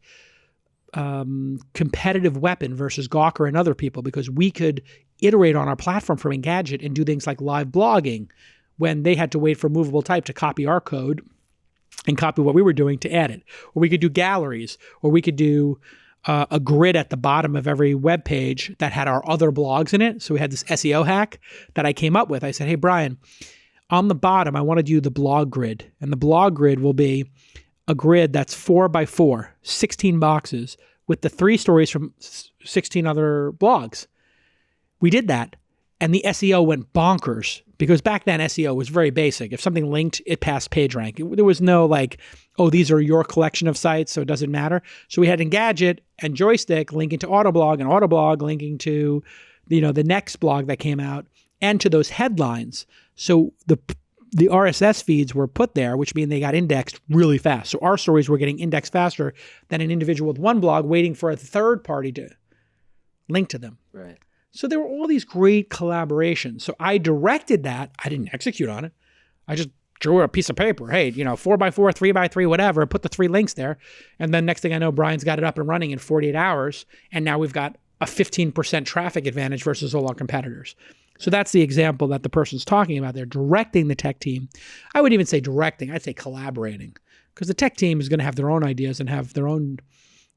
B: competitive weapon versus Gawker and other people, because we could iterate on our platform from Engadget and do things like live blogging when they had to wait for movable type to copy our code and copy what we were doing to add it. Or we could do galleries, or we could do a grid at the bottom of every web page that had our other blogs in it. So we had this SEO hack that I came up with. I said, hey, Brian, on the bottom, I want to do the blog grid. And the blog grid will be a grid that's 4x4, 16 boxes with the 3 stories from 16 other blogs. We did that. And the SEO went bonkers, because back then SEO was very basic. If something linked, it passed PageRank. There was no like, oh, these are your collection of sites, so it doesn't matter. So we had Engadget and Joystick linking to Autoblog, and Autoblog linking to, the next blog that came out, and to those headlines. So the RSS feeds were put there, which means they got indexed really fast. So our stories were getting indexed faster than an individual with one blog waiting for a third party to link to them.
C: Right.
B: So there were all these great collaborations. So I directed that. I didn't execute on it. I just drew a piece of paper. Hey, 4x4, 3x3, whatever. Put the 3 links there. And then next thing I know, Brian's got it up and running in 48 hours. And now we've got a 15% traffic advantage versus all our competitors. So that's the example that the person's talking about there, directing the tech team. I would even say directing. I'd say collaborating, because the tech team is going to have their own ideas and have their own,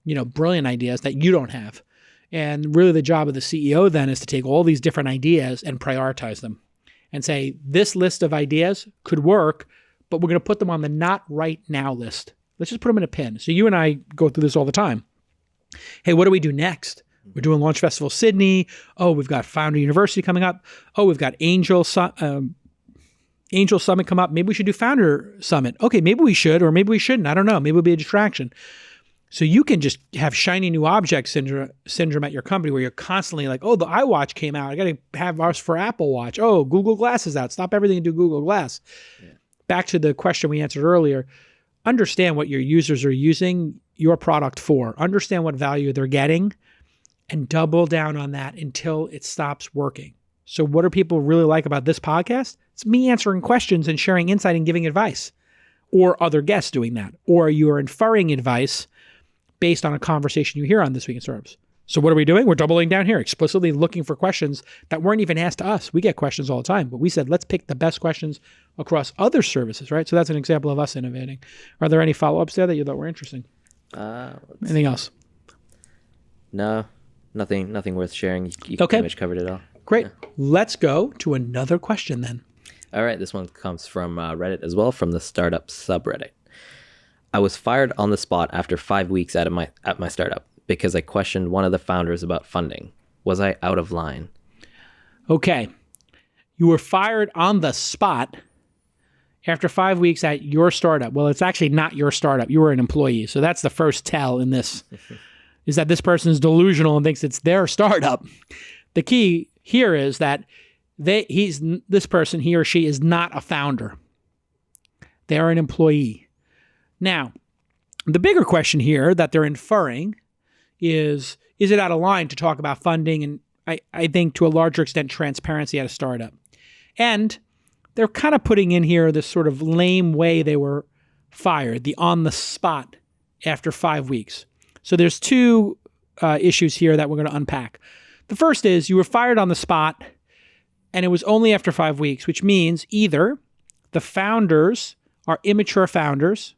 B: brilliant ideas that you don't have. And really the job of the CEO then is to take all these different ideas and prioritize them and say, this list of ideas could work, but we're going to put them on the not right now list. Let's just put them in a pin. So you and I go through this all the time. Hey, what do we do next? We're doing Launch Festival Sydney. Oh, we've got Founder University coming up. Oh, we've got Angel Summit come up. Maybe we should do Founder Summit. Okay, maybe we should, or maybe we shouldn't. I don't know. Maybe it'll be a distraction. So you can just have shiny new object syndrome at your company, where you're constantly like, oh, the iWatch came out. I got to have ours for Apple Watch. Oh, Google Glass is out. Stop everything and do Google Glass. Yeah. Back to the question we answered earlier. Understand what your users are using your product for. Understand what value they're getting, and double down on that until it stops working. So what do people really like about this podcast? It's me answering questions and sharing insight and giving advice, or other guests doing that, or you are inferring advice based on a conversation you hear on This Week in Startups. So what are we doing? We're doubling down here, explicitly looking for questions that weren't even asked to us. We get questions all the time, but we said, let's pick the best questions across other services, right? So that's an example of us innovating. Are there any follow-ups there that you thought were interesting? Anything else?
C: No, nothing worth sharing. You
B: okay.
C: Pretty much covered it all.
B: Great.
C: Yeah.
B: Let's go to another question then.
C: All right. This one comes from Reddit as well, from the startup subreddit. I was fired on the spot after 5 weeks at my startup because I questioned one of the founders about funding. Was I out of line?
B: Okay. You were fired on the spot after 5 weeks at your startup. Well, it's actually not your startup. You were an employee. So that's the first tell in this, is that this person is delusional and thinks it's their startup. The key here is that this person, he or she, is not a founder. They are an employee. Now, the bigger question here that they're inferring is it out of line to talk about funding and I think to a larger extent transparency at a startup? And they're kind of putting in here this sort of lame way they were fired, the on the spot after 5 weeks. So there's two issues here that we're going to unpack. The first is you were fired on the spot and it was only after 5 weeks, which means either the founders are immature founders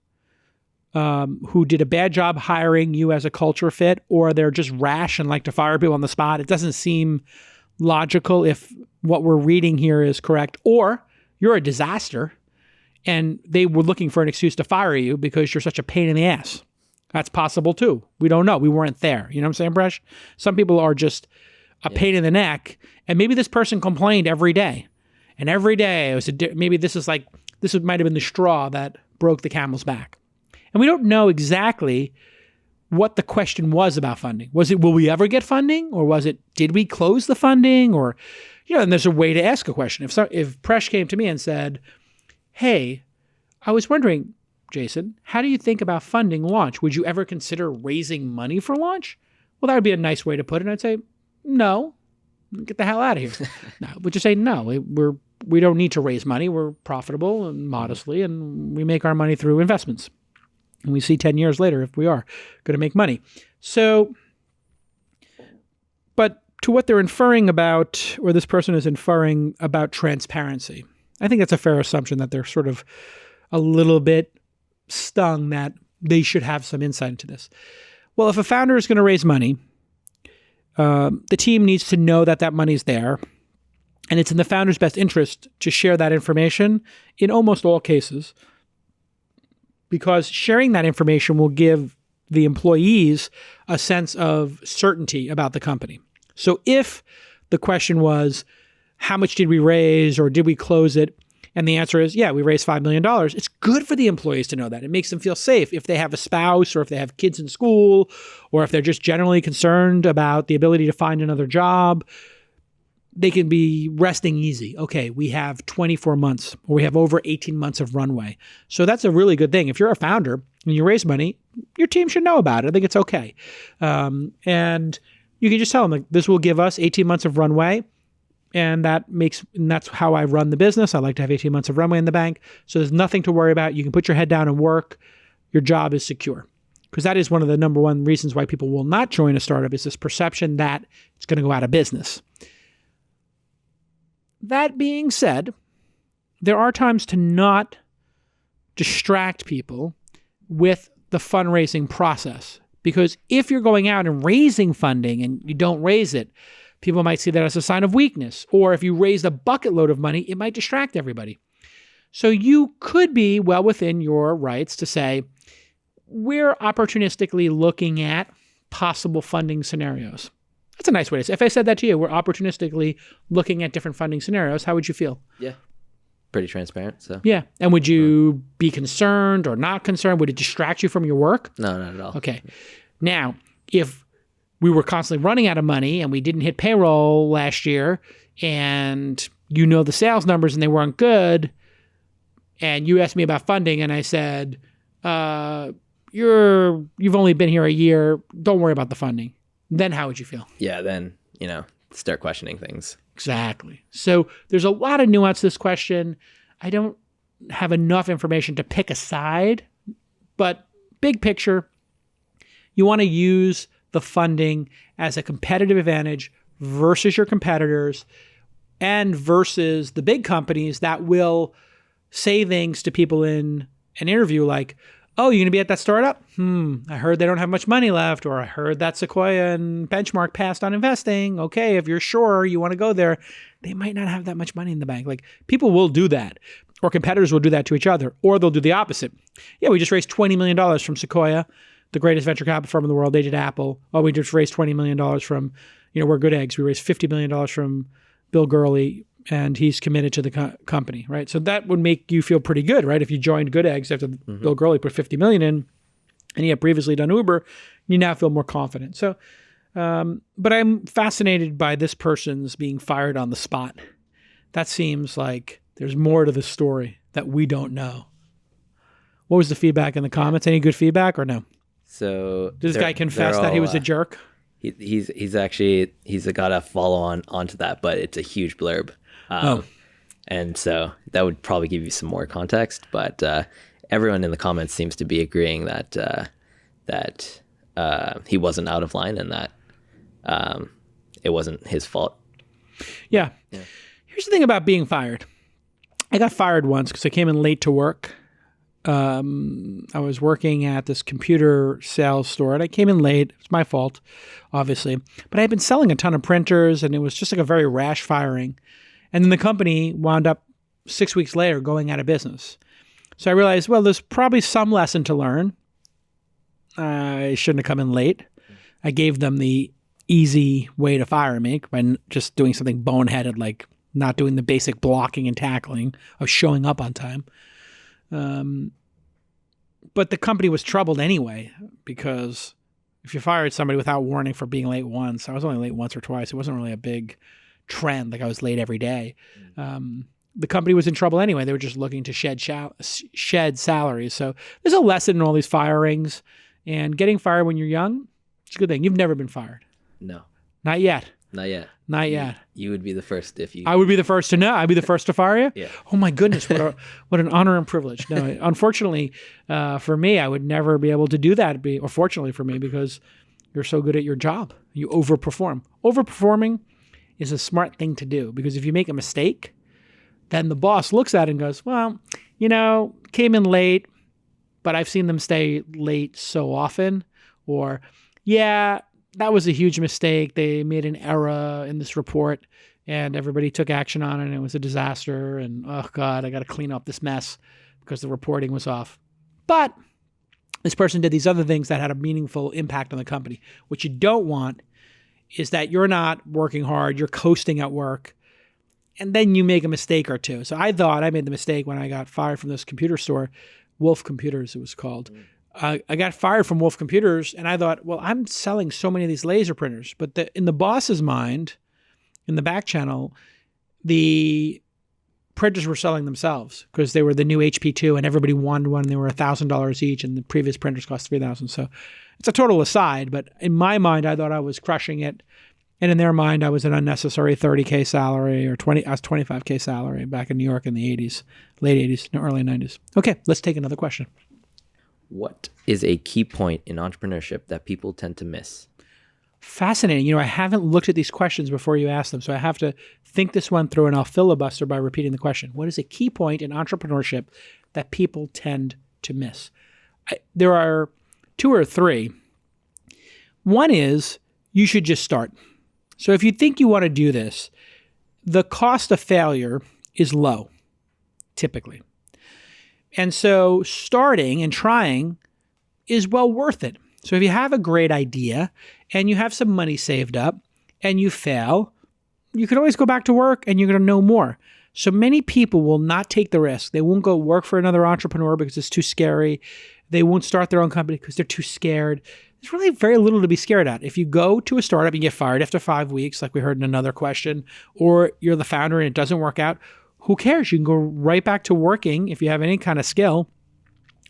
B: who did a bad job hiring you as a culture fit, or they're just rash and like to fire people on the spot. It doesn't seem logical if what we're reading here is correct, or you're a disaster and they were looking for an excuse to fire you because you're such a pain in the ass. That's possible too. We don't know. We weren't there. You know what I'm saying, Presh? Some people are just a pain in the neck, and maybe this person complained every day. And every day, it was maybe this might have been the straw that broke the camel's back. And we don't know exactly what the question was about funding. Was it, will we ever get funding? Or was it, did we close the funding? Or, and there's a way to ask a question. If Presh came to me and said, hey, I was wondering, Jason, how do you think about funding Launch? Would you ever consider raising money for Launch? Well, that would be a nice way to put it. And I'd say, no, get the hell out of here. No, would you say, no, we don't need to raise money. We're profitable and modestly, and we make our money through investments. And we see 10 years later if we are going to make money. So, but to what they're inferring about, or this person is inferring about transparency, I think that's a fair assumption that they're sort of a little bit stung that they should have some insight into this. Well, if a founder is going to raise money, the team needs to know that that money's there. And it's in the founder's best interest to share that information in almost all cases, because sharing that information will give the employees a sense of certainty about the company. So if the question was, how much did we raise or did we close it? And the answer is, yeah, we raised $5 million. It's good for the employees to know that. It makes them feel safe if they have a spouse or if they have kids in school or if they're just generally concerned about the ability to find another job. They can be resting easy. Okay, we have 24 months or we have over 18 months of runway. So that's a really good thing. If you're a founder and you raise money, your team should know about it. I think it's okay. And you can just tell them, like, this will give us 18 months of runway. And that's how I run the business. I like to have 18 months of runway in the bank. So there's nothing to worry about. You can put your head down and work. Your job is secure. Because that is one of the number one reasons why people will not join a startup, is this perception that it's going to go out of business. That being said, there are times to not distract people with the fundraising process. Because if you're going out and raising funding and you don't raise it, people might see that as a sign of weakness. Or if you raised a bucket load of money, it might distract everybody. So you could be well within your rights to say, we're opportunistically looking at possible funding scenarios. That's a nice way to say it. If I said that to you, we're opportunistically looking at different funding scenarios, how would you feel?
C: Yeah. Pretty transparent. So
B: yeah. And would you be concerned or not concerned? Would it distract you from your work?
C: No, not at all.
B: Okay. Now, if we were constantly running out of money and we didn't hit payroll last year and the sales numbers and they weren't good, and you asked me about funding and I said, you've only been here a year, don't worry about the funding. Then how would you feel?
C: Yeah, then, start questioning things.
B: Exactly. So there's a lot of nuance to this question. I don't have enough information to pick a side, but big picture, you want to use the funding as a competitive advantage versus your competitors and versus the big companies that will say things to people in an interview like, oh, you're going to be at that startup? I heard they don't have much money left, or I heard that Sequoia and Benchmark passed on investing. Okay, if you're sure you want to go there, they might not have that much money in the bank. Like, people will do that. Or competitors will do that to each other, or they'll do the opposite. Yeah, we just raised $20 million from Sequoia, the greatest venture capital firm in the world. They did Apple. Oh, we just raised $20 million from, we're Good Eggs. We raised $50 million from Bill Gurley, and he's committed to the company, right? So that would make you feel pretty good, right? If you joined Good Eggs after Bill Gurley put $50 million in, and he had previously done Uber, you now feel more confident. So, but I'm fascinated by this person's being fired on the spot. That seems like there's more to the story that we don't know. What was the feedback in the comments? Any good feedback or no?
C: So
B: did this guy confess that he was a jerk?
C: He's got a follow onto that, but it's a huge blurb. And so that would probably give you some more context. But everyone in the comments seems to be agreeing that he wasn't out of line and that it wasn't his fault.
B: Yeah. Here's the thing about being fired. I got fired once because I came in late to work. I was working at this computer sales store and I came in late. It's my fault, obviously. But I had been selling a ton of printers and it was just like a very rash firing. And then the company wound up 6 weeks later going out of business. So I realized, well, there's probably some lesson to learn. I shouldn't have come in late. I gave them the easy way to fire me by just doing something boneheaded like not doing the basic blocking and tackling of showing up on time. But the company was troubled anyway, because if you fired somebody without warning for being late once, I was only late once or twice. It wasn't really a big trend. Like I was late every day. The company was in trouble anyway. They were just looking to shed salaries. So there's a lesson in all these firings, and getting fired when you're young, it's a good thing. You've never been fired.
C: No.
B: Not yet.
C: Not yet.
B: Not yet.
C: You would be the first if you...
B: I would be the first to know. I'd be the first to fire you?
C: Yeah.
B: Oh my goodness, what an honor and privilege. No, unfortunately for me, I would never be able to do that, or fortunately for me, because you're so good at your job. You overperform. Overperforming is a smart thing to do, because if you make a mistake, then the boss looks at it and goes, well, came in late, but I've seen them stay late so often. Or, yeah, that was a huge mistake. They made an error in this report and everybody took action on it and it was a disaster. And, oh God, I got to clean up this mess because the reporting was off. But this person did these other things that had a meaningful impact on the company. What you don't want is that you're not working hard, you're coasting at work, and then you make a mistake or two. So I thought I made the mistake when I got fired from this computer store, Wolf Computers it was called. I got fired from Wolf Computers, and I thought, well, I'm selling so many of these laser printers. But in the boss's mind, in the back channel, the printers were selling themselves because they were the new HP2, and everybody wanted one. They were $1,000 each, and the previous printers cost $3,000. So it's a total aside. But in my mind, I thought I was crushing it. And in their mind, I was an unnecessary $30K salary or I was $25K salary back in New York in the 80s, late 80s, early 90s. Okay, let's take another question.
C: What is a key point in entrepreneurship that people tend to miss?
B: Fascinating. I haven't looked at these questions before you ask them, so I have to think this one through, and I'll filibuster by repeating the question. What is a key point in entrepreneurship that people tend to miss? There are two or three. One is you should just start. So if you think you want to do this, the cost of failure is low, typically. And so starting and trying is well worth it. So if you have a great idea and you have some money saved up and you fail, you can always go back to work and you're going to know more. So many people will not take the risk. They won't go work for another entrepreneur because it's too scary. They won't start their own company because they're too scared. There's really very little to be scared at. If you go to a startup and get fired after 5 weeks, like we heard in another question, or you're the founder and it doesn't work out, who cares? You can go right back to working if you have any kind of skill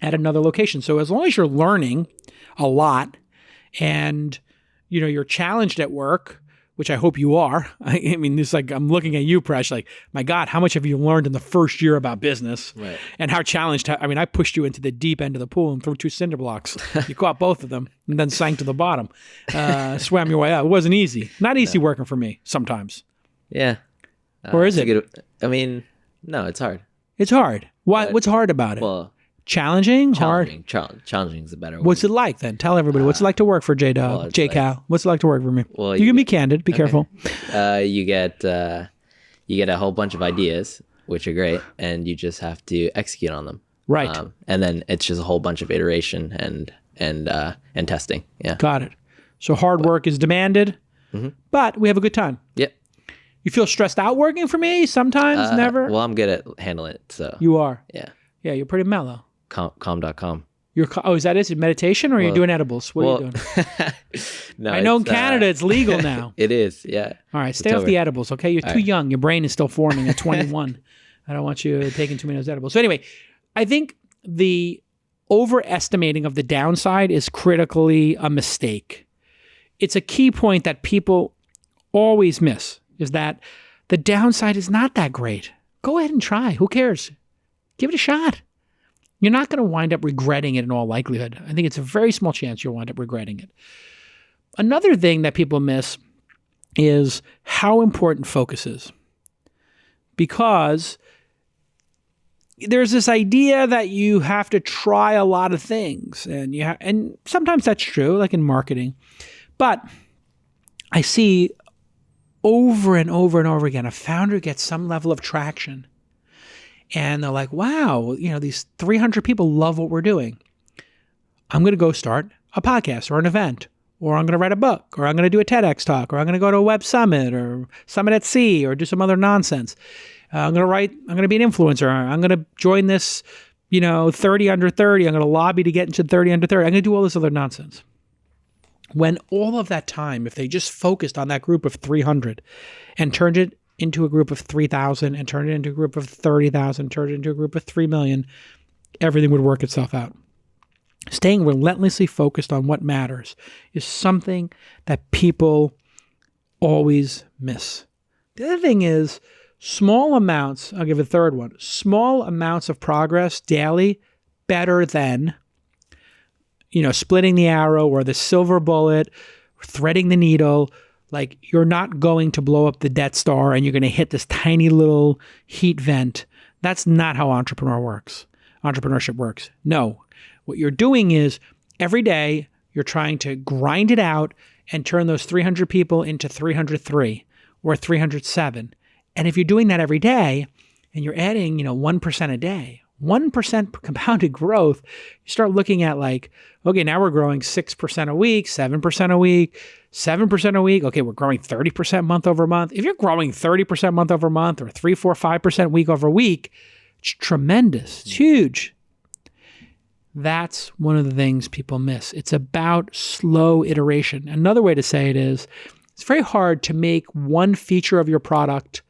B: at another location. So as long as you're learning a lot and you're challenged at work, which I hope you are. I mean, it's like I'm looking at you, Presh, like, my God, how much have you learned in the first year about business?
C: Right.
B: And how challenged, I pushed you into the deep end of the pool and threw 2 cinder blocks. You caught both of them and then sank to the bottom, swam your way out. It wasn't easy. Not easy working for me sometimes.
C: Yeah.
B: Or is it?
C: No, it's hard.
B: It's hard. What's hard about it?
C: Well,
B: challenging?
C: Hard? Challenging is a better word.
B: What's it like then? Tell everybody. What's it like to work for J-Dog, J-Cal? What's it like to work for me?
C: Well,
B: you can be candid. Be careful.
C: You get a whole bunch of ideas which are great, and you just have to execute on them.
B: Right.
C: And then it's just a whole bunch of iteration and testing. Yeah.
B: Got it. So hard work is demanded, but we have a good time.
C: Yep.
B: You feel stressed out working for me? Sometimes, never?
C: Well, I'm good at handling it, so.
B: You are?
C: Yeah.
B: Yeah, you're pretty mellow.
C: Calm.com.
B: Is that it? Meditation, or are you doing edibles? What are you doing?
C: No,
B: I know in Canada it's legal now.
C: It is, yeah.
B: All right, stay off the edibles, okay? You're too young. Your brain is still forming at 21. I don't want you taking too many of those edibles. So anyway, I think the overestimating of the downside is critically a mistake. It's a key point that people always miss, is that the downside is not that great. Go ahead and try. Who cares? Give it a shot. You're not going to wind up regretting it in all likelihood. I think it's a very small chance you'll wind up regretting it. Another thing that people miss is how important focus is. Because there's this idea that you have to try a lot of things, and sometimes that's true, like in marketing. But I see over and over and over again, a founder gets some level of traction, and they're like, wow, these 300 people love what we're doing. I'm going to go start a podcast or an event, or I'm going to write a book, or I'm going to do a TEDx talk, or I'm going to go to a web summit or Summit at Sea, or do some other nonsense. I'm going to be an influencer. I'm going to join this, 30 under 30. I'm going to lobby to get into 30 under 30. I'm going to do all this other nonsense. When all of that time, if they just focused on that group of 300 and turned it into a group of 3,000 and turned it into a group of 30,000, turned it into a group of 3 million, everything would work itself out. Staying relentlessly focused on what matters is something that people always miss. The other thing is small amounts, I'll give a third one, small amounts of progress daily better than splitting the arrow or the silver bullet, threading the needle. Like, you're not going to blow up the Death Star and you're going to hit this tiny little heat vent. That's not how entrepreneurship works. No. What you're doing is every day you're trying to grind it out and turn those 300 people into 303 or 307. And if you're doing that every day and you're adding, 1% a day, 1% compounded growth, you start looking at like, okay, now we're growing 6% a week, 7% a week, 7% a week. Okay, we're growing 30% month over month. If you're growing 30% month over month or 3, 4, 5% week over week, it's tremendous. It's huge. That's one of the things people miss. It's about slow iteration. Another way to say it is, it's very hard to make one feature of your product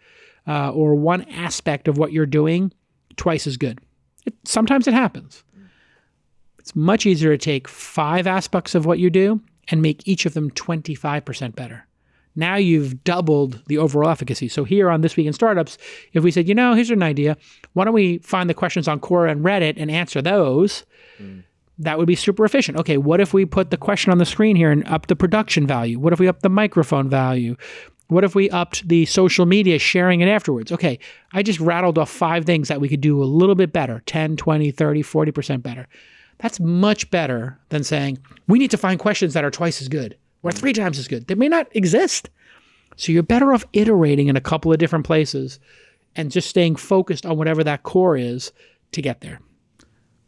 B: or one aspect of what you're doing twice as good. Sometimes it happens. It's much easier to take 5 aspects of what you do and make each of them 25% better. Now you've doubled the overall efficacy. So here on This Week in Startups, if we said, here's an idea, why don't we find the questions on Quora and Reddit and answer those? That would be super efficient. Okay, what if we put the question on the screen here and up the production value? What if we up the microphone value? What if we upped the social media sharing it afterwards? Okay, I just rattled off 5 things that we could do a little bit better, 10, 20, 30, 40% better. That's much better than saying, we need to find questions that are twice as good or 3 times as good. They may not exist. So you're better off iterating in a couple of different places and just staying focused on whatever that core is to get there.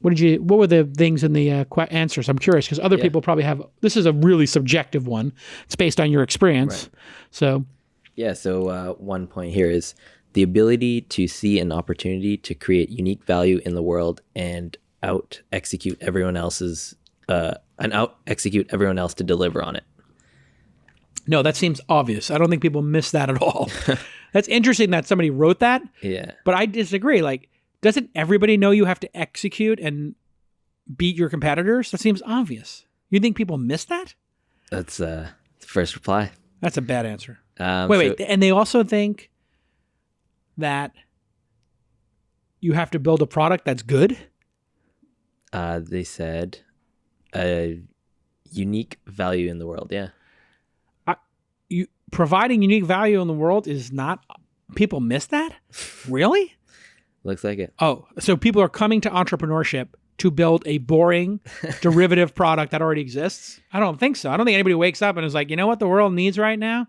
B: What were the things in the answers? I'm curious because other people probably have, this is a really subjective one. It's based on your experience. Right. So one point here is the ability to see an opportunity to create unique value in the world and out-execute everyone else to deliver on it. No, that seems obvious. I don't think people miss that at all. That's interesting that somebody wrote that.
C: Yeah.
B: But I disagree. Like, doesn't everybody know you have to execute and beat your competitors? That seems obvious. You think people miss that?
C: That's the first reply.
B: That's a bad answer. Wait. And they also think that you have to build a product that's good?
C: They said a unique value in the world. Yeah.
B: Providing unique value in the world is not... People miss that? Really?
C: Looks like it.
B: Oh, so people are coming to entrepreneurship to build a boring derivative product that already exists? I don't think so. I don't think anybody wakes up and is like, you know what the world needs right now?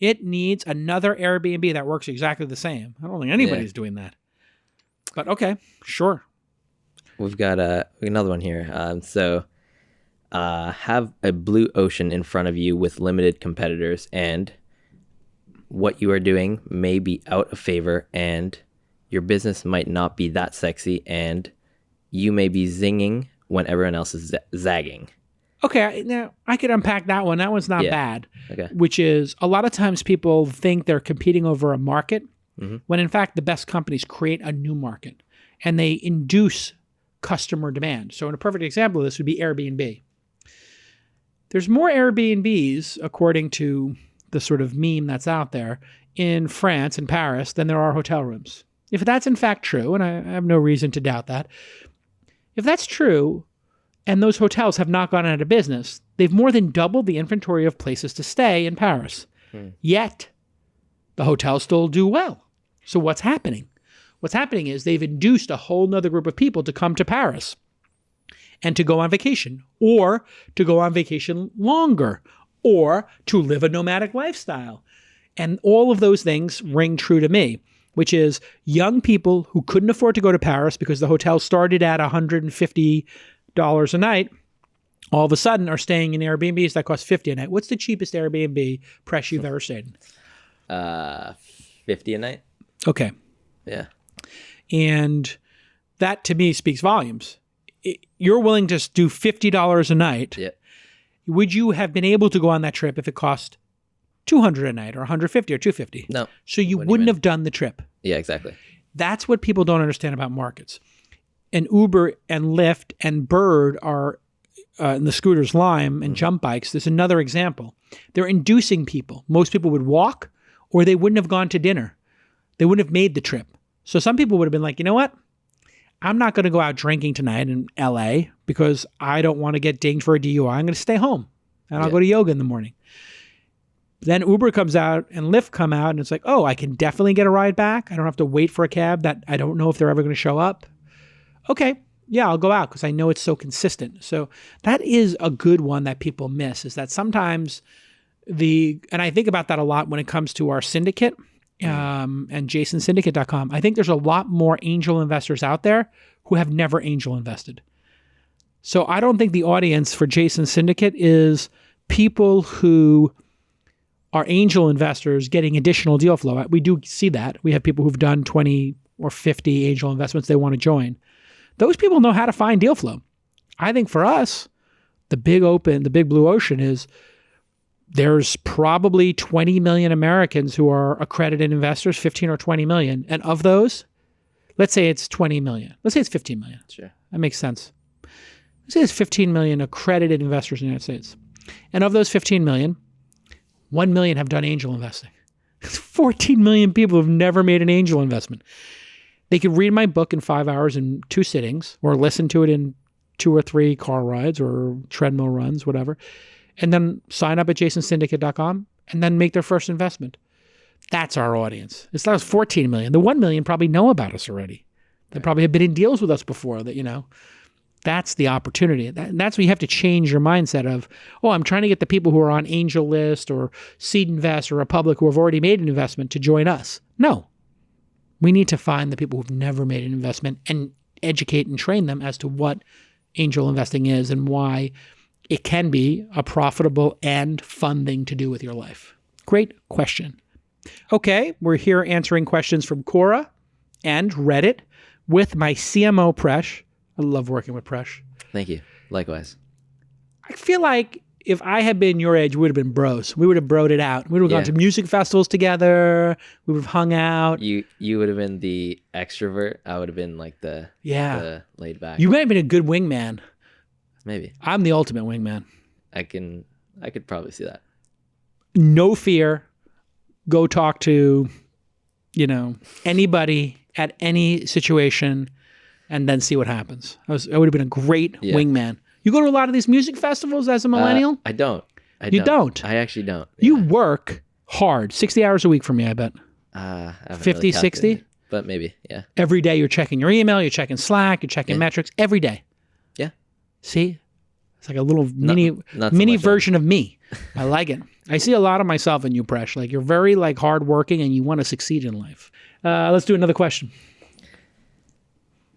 B: It needs another Airbnb that works exactly the same. I don't think anybody's doing that. But okay, sure.
C: We've got another one here. Have a blue ocean in front of you with limited competitors, and what you are doing may be out of favor, and your business might not be that sexy, and you may be zinging when everyone else is zagging.
B: Okay, now I could unpack that one. That one's not
C: Yeah.
B: bad.
C: Okay.
B: Which is, a lot of times people think they're competing over a market, when in fact the best companies create a new market and they induce customer demand. So in a perfect example of this would be Airbnb. There's more Airbnbs, according to the sort of meme that's out there, in France and Paris than there are hotel rooms. If that's in fact true, and I have no reason to doubt that, if that's true, and those hotels have not gone out of business, they've more than doubled the inventory of places to stay in Paris. Yet, the hotels still do well. So what's happening? What's happening is they've induced a whole nother group of people to come to Paris and to go on vacation, or to go on vacation longer, or to live a nomadic lifestyle. And all of those things ring true to me, which is young people who couldn't afford to go to Paris because the hotel started at $150 a night, all of a sudden are staying in Airbnbs that cost $50 a night. What's the cheapest Airbnb, Presh, you've ever stayed in?
C: $50 a night.
B: Okay.
C: Yeah.
B: And that to me speaks volumes. You're willing to do $50 a night.
C: Yeah.
B: Would you have been able to go on that trip if it cost $200 a night or $150 or $250?
C: No.
B: So you wouldn't have done the trip.
C: Yeah, exactly.
B: That's what people don't understand about markets. And Uber and Lyft and Bird are in the scooters, Lime and jump bikes. There's another example. They're inducing people. Most people would walk, or they wouldn't have gone to dinner. They wouldn't have made the trip. So some people would have been like, you know what? I'm not going to go out drinking tonight in LA because I don't want to get dinged for a DUI. I'm going to stay home and I'll go to yoga in the morning. Then Uber comes out and Lyft come out, and it's like, oh, I can definitely get a ride back. I don't have to wait for a cab that I don't know if they're ever going to show up. Okay, yeah, I'll go out because I know it's so consistent. So that is a good one that people miss, is that sometimes and I think about that a lot when it comes to our syndicate and jasonsyndicate.com. I think there's a lot more angel investors out there who have never angel invested. So I don't think the audience for Jason Syndicate is people who are angel investors getting additional deal flow. We do see that. We have people who've done 20 or 50 angel investments they want to join. Those people know how to find deal flow. I think for us, the big blue ocean is there's probably 20 million Americans who are accredited investors, 15 or 20 million. And of those, let's say it's 20 million. Let's say it's 15 million.
C: Sure.
B: That makes sense. Let's say it's 15 million accredited investors in the United States. And of those 15 million, 1 million have done angel investing. 14 million people have never made an angel investment. They could read my book in 5 hours in 2 sittings, or listen to it in 2 or 3 car rides or treadmill runs, whatever, and then sign up at jasonsyndicate.com and then make their first investment. That's our audience. It's not 14 million. The 1 million probably know about us already. They probably have been in deals with us before that, that's the opportunity. That's when you have to change your mindset of, oh, I'm trying to get the people who are on Angel List or Seed Invest or Republic who have already made an investment to join us. No. We need to find the people who've never made an investment and educate and train them as to what angel investing is and why it can be a profitable and fun thing to do with your life. Great question. Okay, we're here answering questions from Quora and Reddit with my CMO Presh. I love working with Presh.
C: Thank you. Likewise.
B: I feel like if I had been your age, we would have been bros. We would have broed it out. We would have gone to music festivals together. We would have hung out.
C: You would have been the extrovert. I would have been like the laid back.
B: You might have been a good wingman.
C: Maybe.
B: I'm the ultimate wingman.
C: I could probably see that.
B: No fear. Go talk to, anybody at any situation and then see what happens. I would have been a great wingman. You go to a lot of these music festivals as a millennial?
C: I don't.
B: You don't?
C: I actually don't.
B: You work hard. 60 hours a week for me, I bet. 50, 60?
C: But maybe, yeah.
B: Every day you're checking your email, you're checking Slack, you're checking metrics. Every day.
C: Yeah.
B: See? It's like a little mini version of me. I like it. I see a lot of myself in you, Presh. Like, you're very hardworking and you want to succeed in life. Let's do another question.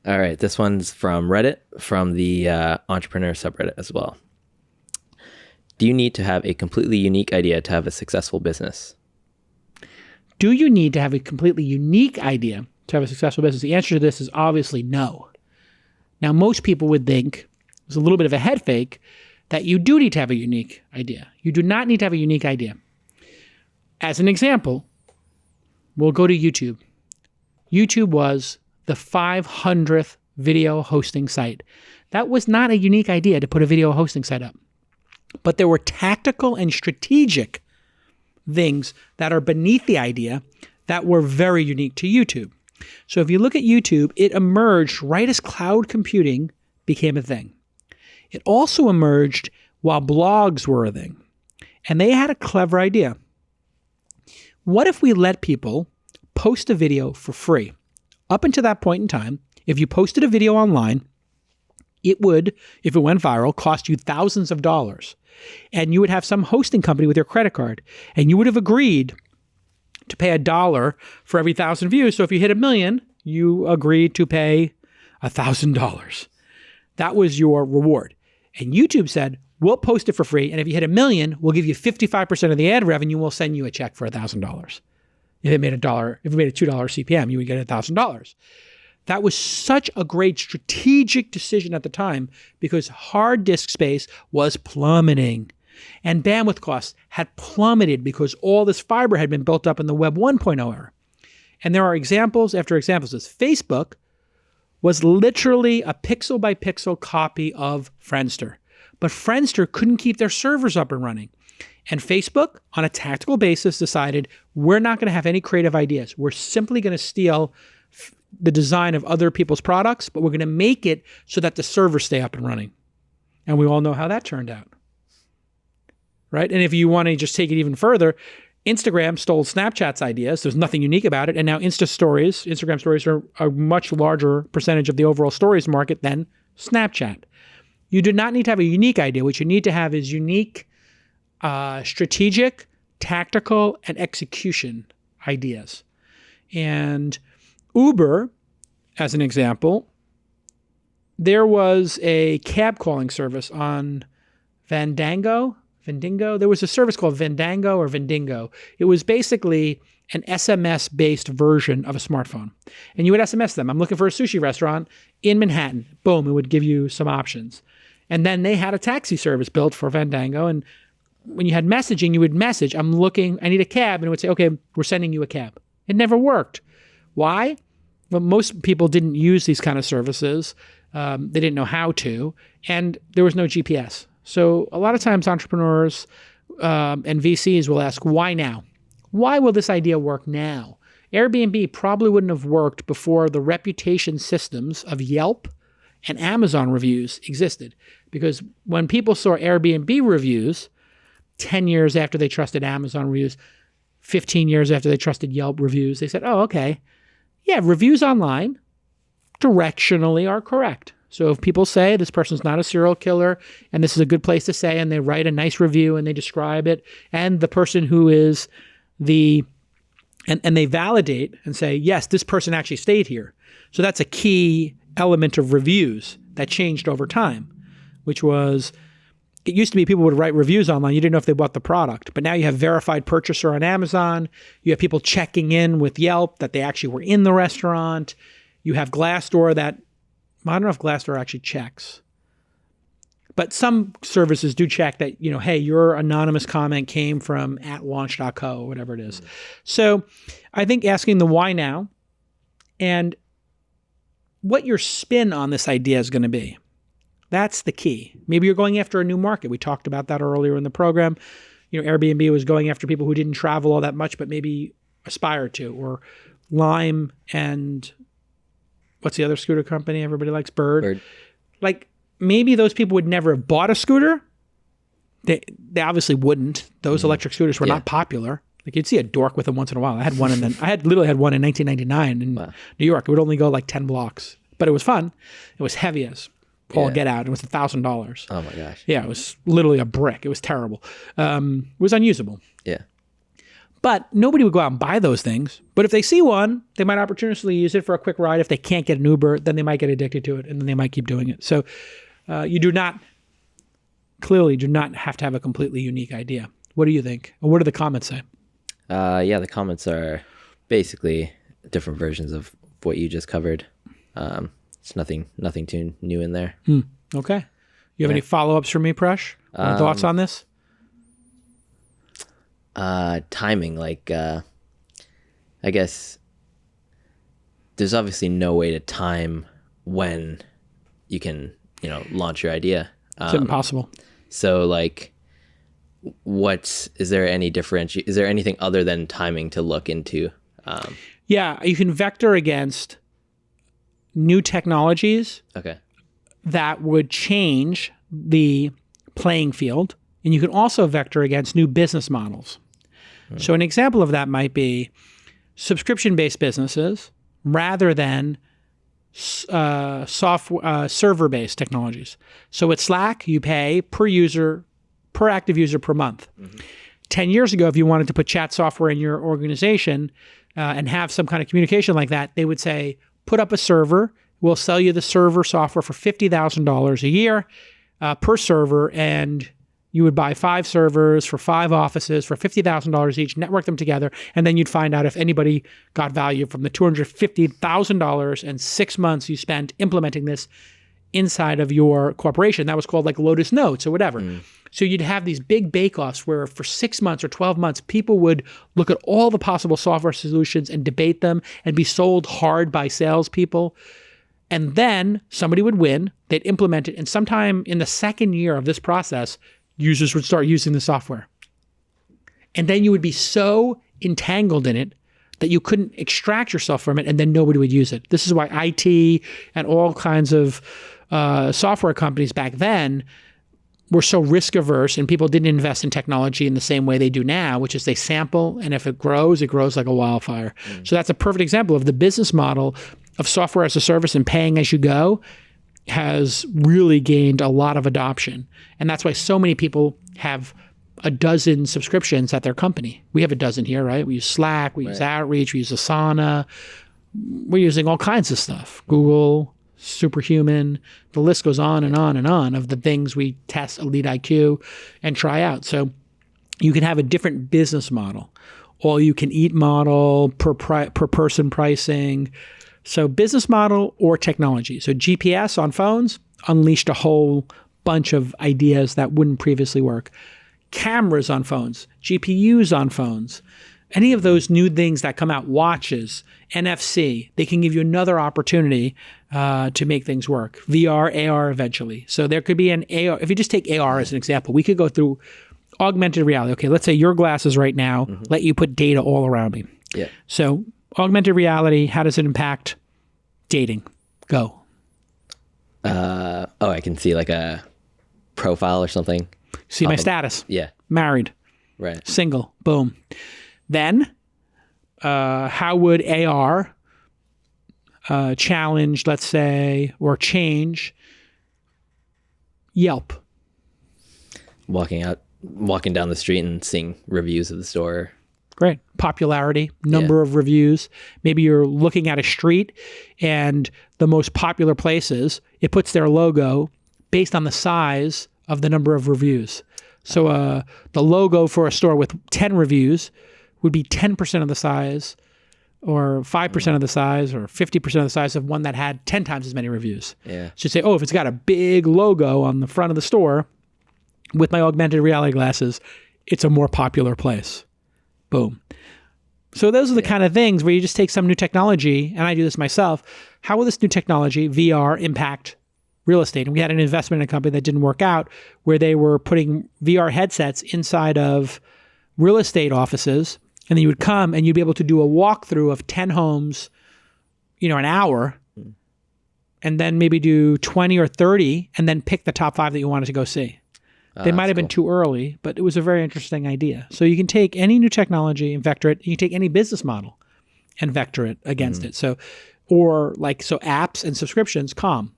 C: All right. This one's from Reddit, from the entrepreneur subreddit as well. Do you need to have a completely unique idea to have a successful business?
B: Do you need to have a completely unique idea to have a successful business? The answer to this is obviously no. Now, most people would think, it's a little bit of a head fake, that you do need to have a unique idea. You do not need to have a unique idea. As an example, we'll go to YouTube. YouTube was the 500th video hosting site. That was not a unique idea to put a video hosting site up. But there were tactical and strategic things that are beneath the idea that were very unique to YouTube. So if you look at YouTube, it emerged right as cloud computing became a thing. It also emerged while blogs were a thing. And they had a clever idea. What if we let people post a video for free? Up until that point in time, if you posted a video online, it would, if it went viral, cost you thousands of dollars. And you would have some hosting company with your credit card. And you would have agreed to pay $1 for every 1,000 views. So if you hit 1 million, you agreed to pay $1,000. That was your reward. And YouTube said, we'll post it for free. And if you hit 1 million, we'll give you 55% of the ad revenue. We'll send you a check for $1,000. If it made a $2 CPM, you would get $1,000. That was such a great strategic decision at the time because hard disk space was plummeting and bandwidth costs had plummeted because all this fiber had been built up in the Web 1.0 era. And there are examples after examples. This Facebook was literally a pixel by pixel copy of Friendster. But Friendster couldn't keep their servers up and running. And Facebook, on a tactical basis, decided we're not going to have any creative ideas. We're simply going to steal the design of other people's products, but we're going to make it so that the servers stay up and running. And we all know how that turned out. Right? And if you want to just take it even further, Instagram stole Snapchat's ideas. There's nothing unique about it. And now Instagram stories are a much larger percentage of the overall stories market than Snapchat. You do not need to have a unique idea. What you need to have is unique, strategic, tactical, and execution ideas. And Uber, as an example, there was a cab calling service on Vendingo. There was a service called Vendingo or Vendingo. It was basically an SMS-based version of a smartphone. And you would SMS them, I'm looking for a sushi restaurant in Manhattan. Boom, it would give you some options. And then they had a taxi service built for Vendingo. And when you had messaging, you would message, I'm looking, I need a cab. And it would say, okay, we're sending you a cab. It never worked. Why? Well, most people didn't use these kind of services. They didn't know how to. And there was no GPS. So a lot of times entrepreneurs and VCs will ask, why now? Why will this idea work now? Airbnb probably wouldn't have worked before the reputation systems of Yelp and Amazon reviews existed. Because when people saw Airbnb reviews, 10 years after they trusted Amazon reviews, 15 years after they trusted Yelp reviews, they said, oh, okay. Yeah, reviews online directionally are correct. So if people say this person's not a serial killer and this is a good place to say, and they write a nice review and they describe it, and the person who is and they validate and say, yes, this person actually stayed here. So that's a key element of reviews that changed over time, which was, it used to be people would write reviews online. You didn't know if they bought the product, but now you have verified purchaser on Amazon. You have people checking in with Yelp that they actually were in the restaurant. You have Glassdoor that, I don't know if Glassdoor actually checks, but some services do check that, hey, your anonymous comment came from @launch.co or whatever it is. So I think asking the why now and what your spin on this idea is going to be. That's the key. Maybe you're going after a new market. We talked about that earlier in the program. Airbnb was going after people who didn't travel all that much, but maybe aspire to, or Lime and what's the other scooter company everybody likes? Bird. Like maybe those people would never have bought a scooter. They obviously wouldn't. Those electric scooters were not popular. Like you'd see a dork with them once in a while. I had one literally had one in 1999 in New York. It would only go like 10 blocks, but it was fun. It was heavy as all get out. It was $1,000.
C: Oh my gosh.
B: Yeah, it was literally a brick. It was terrible. It was unusable.
C: Yeah.
B: But nobody would go out and buy those things. But if they see one, they might opportunistically use it for a quick ride. If they can't get an Uber, then they might get addicted to it, and then they might keep doing it. So you clearly do not have to have a completely unique idea. What do you think? Or what do the comments say?
C: Yeah, the comments are basically different versions of what you just covered. It's nothing too new in there.
B: Okay. You have any follow-ups for me, Presh? Thoughts on this?
C: Timing, like, I guess there's obviously no way to time when you can, launch your idea.
B: It's impossible.
C: So like, is there anything other than timing to look into?
B: Yeah, you can vector against new technologies that would change the playing field. And you can also vector against new business models. So an example of that might be subscription-based businesses rather than server-based technologies. So with Slack, you pay per active user per month. 10 years ago, if you wanted to put chat software in your organization and have some kind of communication like that, they would say, put up a server. We'll sell you the server software for $50,000 a year per server, and you would buy 5 servers for 5 offices for $50,000 each, network them together, and then you'd find out if anybody got value from the $250,000 and 6 months you spent implementing this inside of your corporation. That was called like Lotus Notes or whatever. So you'd have these big bake-offs where for 6 months or 12 months, people would look at all the possible software solutions and debate them and be sold hard by salespeople. And then somebody would win, they'd implement it, and sometime in the second year of this process, users would start using the software. And then you would be so entangled in it that you couldn't extract yourself from it, and then nobody would use it. This is why IT and all kinds of software companies back then were so risk averse, and people didn't invest in technology in the same way they do now, which is they sample, and if it grows like a wildfire. So that's a perfect example of the business model of software as a service and paying as you go has really gained a lot of adoption. And that's why so many people have a dozen subscriptions at their company. We have a dozen here, right? We use Slack, we use Outreach, we use Asana. We're using all kinds of stuff. Google, Superhuman, the list goes on and on and on of the things we test Elite IQ and try out. So you can have a different business model, all you can eat model, per person pricing. So business model or technology. So GPS on phones unleashed a whole bunch of ideas that wouldn't previously work. Cameras on phones, GPUs on phones, any of those new things that come out, watches, NFC, they can give you another opportunity to make things work. VR, AR eventually. So there could be an AR. If you just take AR as an example, we could go through augmented reality. Okay, let's say your glasses right now let you put data all around me.
C: Yeah.
B: So augmented reality, how does it impact dating? Go.
C: I can see like a profile or something.
B: See my status.
C: Yeah.
B: Married.
C: Right.
B: Single. Boom. Then, how would AR challenge, let's say, or change Yelp?
C: Walking down the street and seeing reviews of the store.
B: Great. Popularity, number of reviews. Maybe you're looking at a street and the most popular places, it puts their logo based on the size of the number of reviews. So the logo for a store with 10 reviews would be 10% of the size or 5% of the size or 50% of the size of one that had 10 times as many reviews.
C: Yeah.
B: So you say, if it's got a big logo on the front of the store with my augmented reality glasses, it's a more popular place. Boom. So those are the kind of things where you just take some new technology, and I do this myself. How will this new technology, VR, impact real estate? And we had an investment in a company that didn't work out where they were putting VR headsets inside of real estate offices, and then you would come and you'd be able to do a walkthrough of 10 homes, an hour, and then maybe do 20 or 30 and then pick the top 5 that you wanted to go see. They might have been too early, but it was a very interesting idea. So you can take any new technology and vector it. You can take any business model and vector it against it. So apps and subscriptions, calm.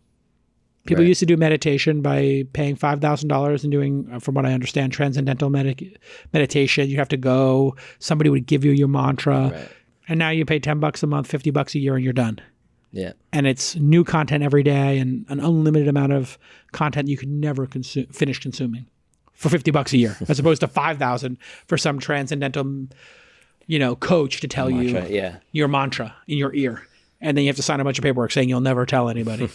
B: People
C: Right.
B: used to do meditation by paying $5,000 and doing, from what I understand, transcendental meditation. You have to go, somebody would give you your mantra.
C: Right.
B: And now you pay $10 a month, $50 a year, and you're done.
C: Yeah.
B: And it's new content every day and an unlimited amount of content you could never finish consuming for $50 a year, as opposed to $5,000 for some transcendental, coach to tell you
C: Yeah.
B: your mantra in your ear. And then you have to sign a bunch of paperwork saying you'll never tell anybody.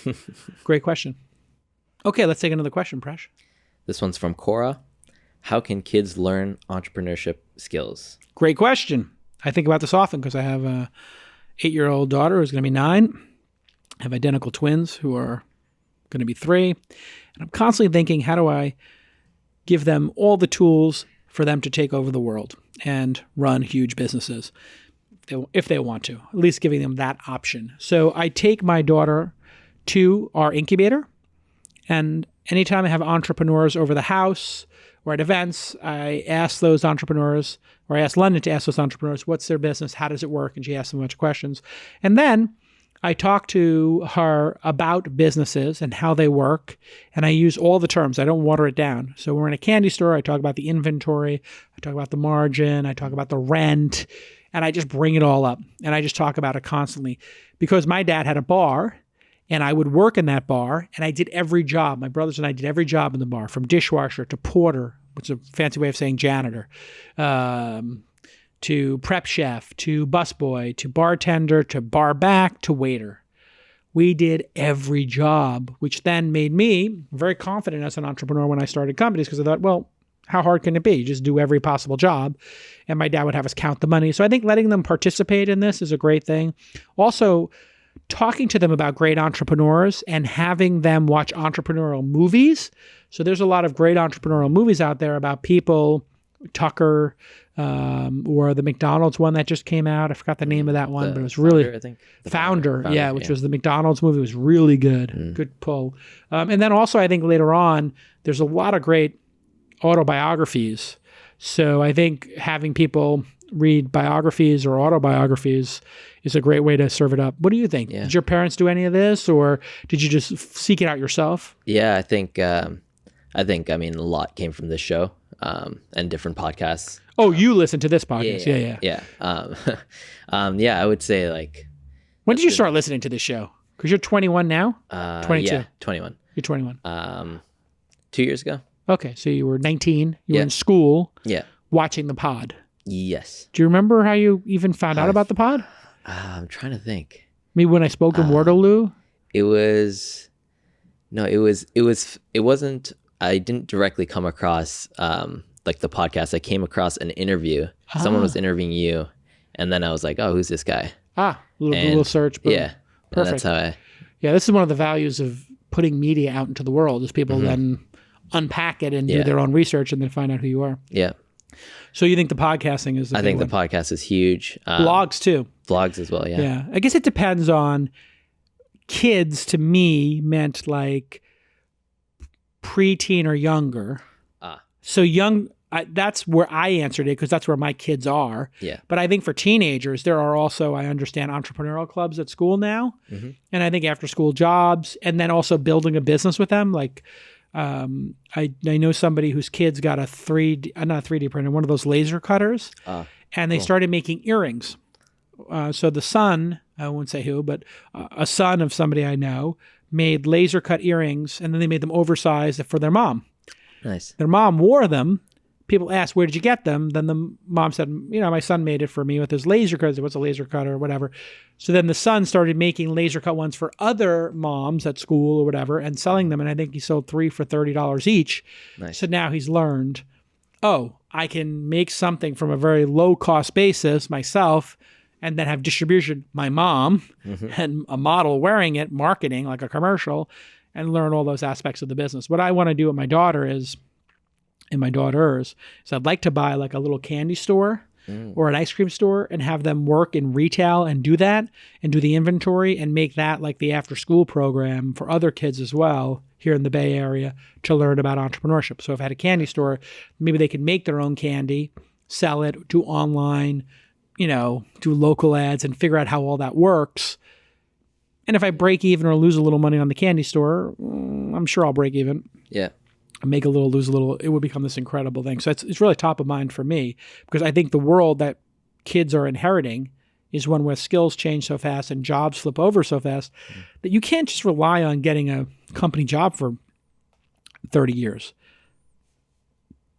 B: Great question. Okay, let's take another question, Presh.
C: This one's from Cora. How can kids learn entrepreneurship skills?
B: Great question. I think about this often because I have a 8-year-old daughter who's going to be 9. I have identical twins who are going to be 3. And I'm constantly thinking, how do I give them all the tools for them to take over the world and run huge businesses if they want to, at least giving them that option. So I take my daughter to our incubator, and anytime I have entrepreneurs over the house or at events, I ask those entrepreneurs, or I ask London to ask those entrepreneurs, what's their business? How does it work? And she asks them a bunch of questions. And then I talk to her about businesses and how they work, and I use all the terms. I don't water it down. So we're in a candy store. I talk about the inventory. I talk about the margin. I talk about the rent, and I just bring it all up, and I just talk about it constantly. Because my dad had a bar, and I would work in that bar, and I did every job. My brothers and I did every job in the bar, from dishwasher to porter, which is a fancy way of saying janitor, to prep chef, to busboy, to bartender, to bar back, to waiter. We did every job, which then made me very confident as an entrepreneur when I started companies, because I thought, well, how hard can it be? You just do every possible job. And my dad would have us count the money. So I think letting them participate in this is a great thing. Also, talking to them about great entrepreneurs and having them watch entrepreneurial movies. So there's a lot of great entrepreneurial movies out there about people, Tucker, or the McDonald's one that just came out. I forgot the name of that one, but it was really
C: Founder, I think.
B: Founder, which was the McDonald's movie. It was really good. Good pull. And then also, I think later on, there's a lot of great autobiographies. So I think having people read biographies or autobiographies is a great way to serve it up. What do you think?
C: Yeah.
B: Did your parents do any of this, or did you just seek it out yourself?
C: Yeah, I think a lot came from this show and different podcasts.
B: Oh, you listen to this podcast. Yeah.
C: Yeah, I would say like.
B: When did you start listening to this show? Because you're 21 now? 22.
C: Yeah, 21.
B: You're 21.
C: 2 years ago.
B: Okay, so you were 19. You were in school
C: Yeah.
B: watching the pod.
C: Yes.
B: Do you remember how you even found out about the pod?
C: I'm trying to think.
B: Maybe when I spoke in Waterloo?
C: It wasn't, I didn't directly come across like the podcast. I came across an interview. Someone was interviewing you, and then I was like, oh, who's this guy?
B: Little search. Boom.
C: Yeah.
B: Perfect.
C: And that's how I.
B: Yeah, this is one of the values of putting media out into the world, is people then unpack it and do their own research and then find out who you are.
C: Yeah.
B: So you think the podcasting is the
C: I
B: big
C: think
B: one.
C: the podcast is huge.
B: Blogs too.
C: Vlogs as well, yeah.
B: Yeah. I guess it depends on kids. To me meant like preteen or younger. So young, that's where I answered it, because that's where my kids are.
C: Yeah.
B: But I think for teenagers, there are also, I understand, entrepreneurial clubs at school now. And I think after school jobs, and then also building a business with them. Like I know somebody whose kids got a not a 3D printer, one of those laser cutters. And they started making earrings. So the son, I won't say who, but a son of somebody I know made laser cut earrings, and then they made them oversized for their mom.
C: Nice.
B: Their mom wore them. People asked, where did you get them? Then the mom said, my son made it for me with his laser cutter. What's a laser cutter or whatever? So then the son started making laser cut ones for other moms at school or whatever and selling them. And I think he sold 3 for $30 each.
C: Nice.
B: So now he's learned, I can make something from a very low cost basis myself and then have distribution, my mom, and a model wearing it, marketing like a commercial, and learn all those aspects of the business. What I want to do with my daughter is, and my daughters, is I'd like to buy like a little candy store or an ice cream store and have them work in retail and do that and do the inventory and make that like the after school program for other kids as well here in the Bay Area to learn about entrepreneurship. So if I had a candy store, maybe they could make their own candy, sell it, do online, do local ads and figure out how all that works. And if I break even or lose a little money on the candy store, I'm sure I'll break even.
C: Yeah.
B: Make a little, lose a little, it would become this incredible thing. So it's really top of mind for me because I think the world that kids are inheriting is one where skills change so fast and jobs flip over so fast that you can't just rely on getting a company job for 30 years.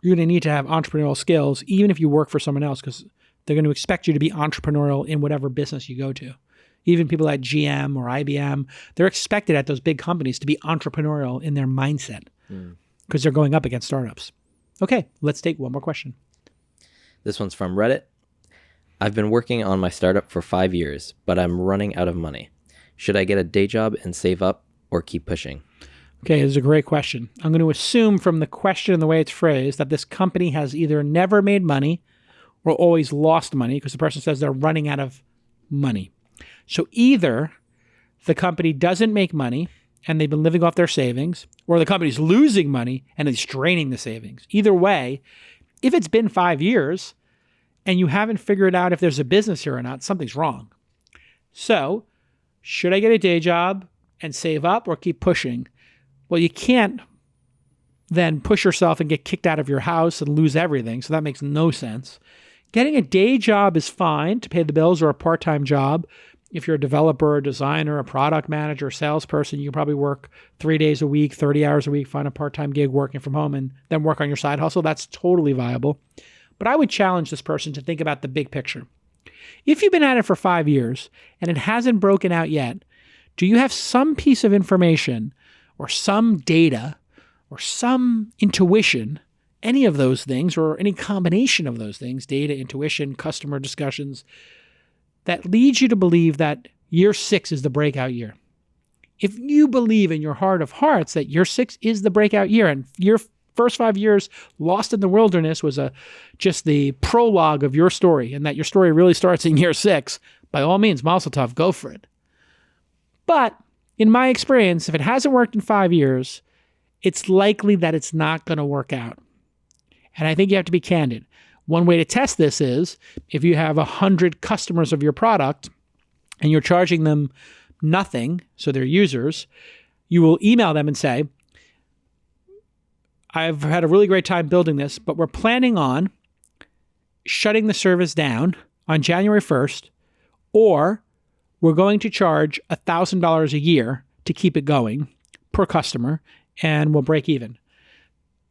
B: You're going to need to have entrepreneurial skills even if you work for someone else because they're going to expect you to be entrepreneurial in whatever business you go to. Even people at GM or IBM, they're expected at those big companies to be entrepreneurial in their mindset because they're going up against startups. Okay, let's take one more question.
C: This one's from Reddit. I've been working on my startup for 5 years, but I'm running out of money. Should I get a day job and save up or keep pushing?
B: Okay, this is a great question. I'm going to assume from the question and the way it's phrased that this company has either never made money or always lost money because the person says they're running out of money. So either the company doesn't make money and they've been living off their savings, or the company's losing money and it's draining the savings. Either way, if it's been 5 years and you haven't figured out if there's a business here or not, something's wrong. So should I get a day job and save up or keep pushing? Well, you can't then push yourself and get kicked out of your house and lose everything. So that makes no sense. Getting a day job is fine to pay the bills or a part-time job. If you're a developer, a designer, a product manager, a salesperson, you can probably work 3 days a week, 30 hours a week, find a part-time gig working from home and then work on your side hustle. That's totally viable. But I would challenge this person to think about the big picture. If you've been at it for 5 years and it hasn't broken out yet, do you have some piece of information or some data or some intuition, any of those things or any combination of those things, data, intuition, customer discussions, that leads you to believe that year 6 is the breakout year? If you believe in your heart of hearts that year 6 is the breakout year and your first 5 years lost in the wilderness was just the prologue of your story and that your story really starts in year 6, by all means, mazel tov, go for it. But in my experience, if it hasn't worked in 5 years, it's likely that it's not going to work out. And I think you have to be candid. One way to test this is if you have 100 customers of your product and you're charging them nothing, so they're users, you will email them and say, I've had a really great time building this, but we're planning on shutting the service down on January 1st, or we're going to charge $1,000 a year to keep it going per customer, and we'll break even.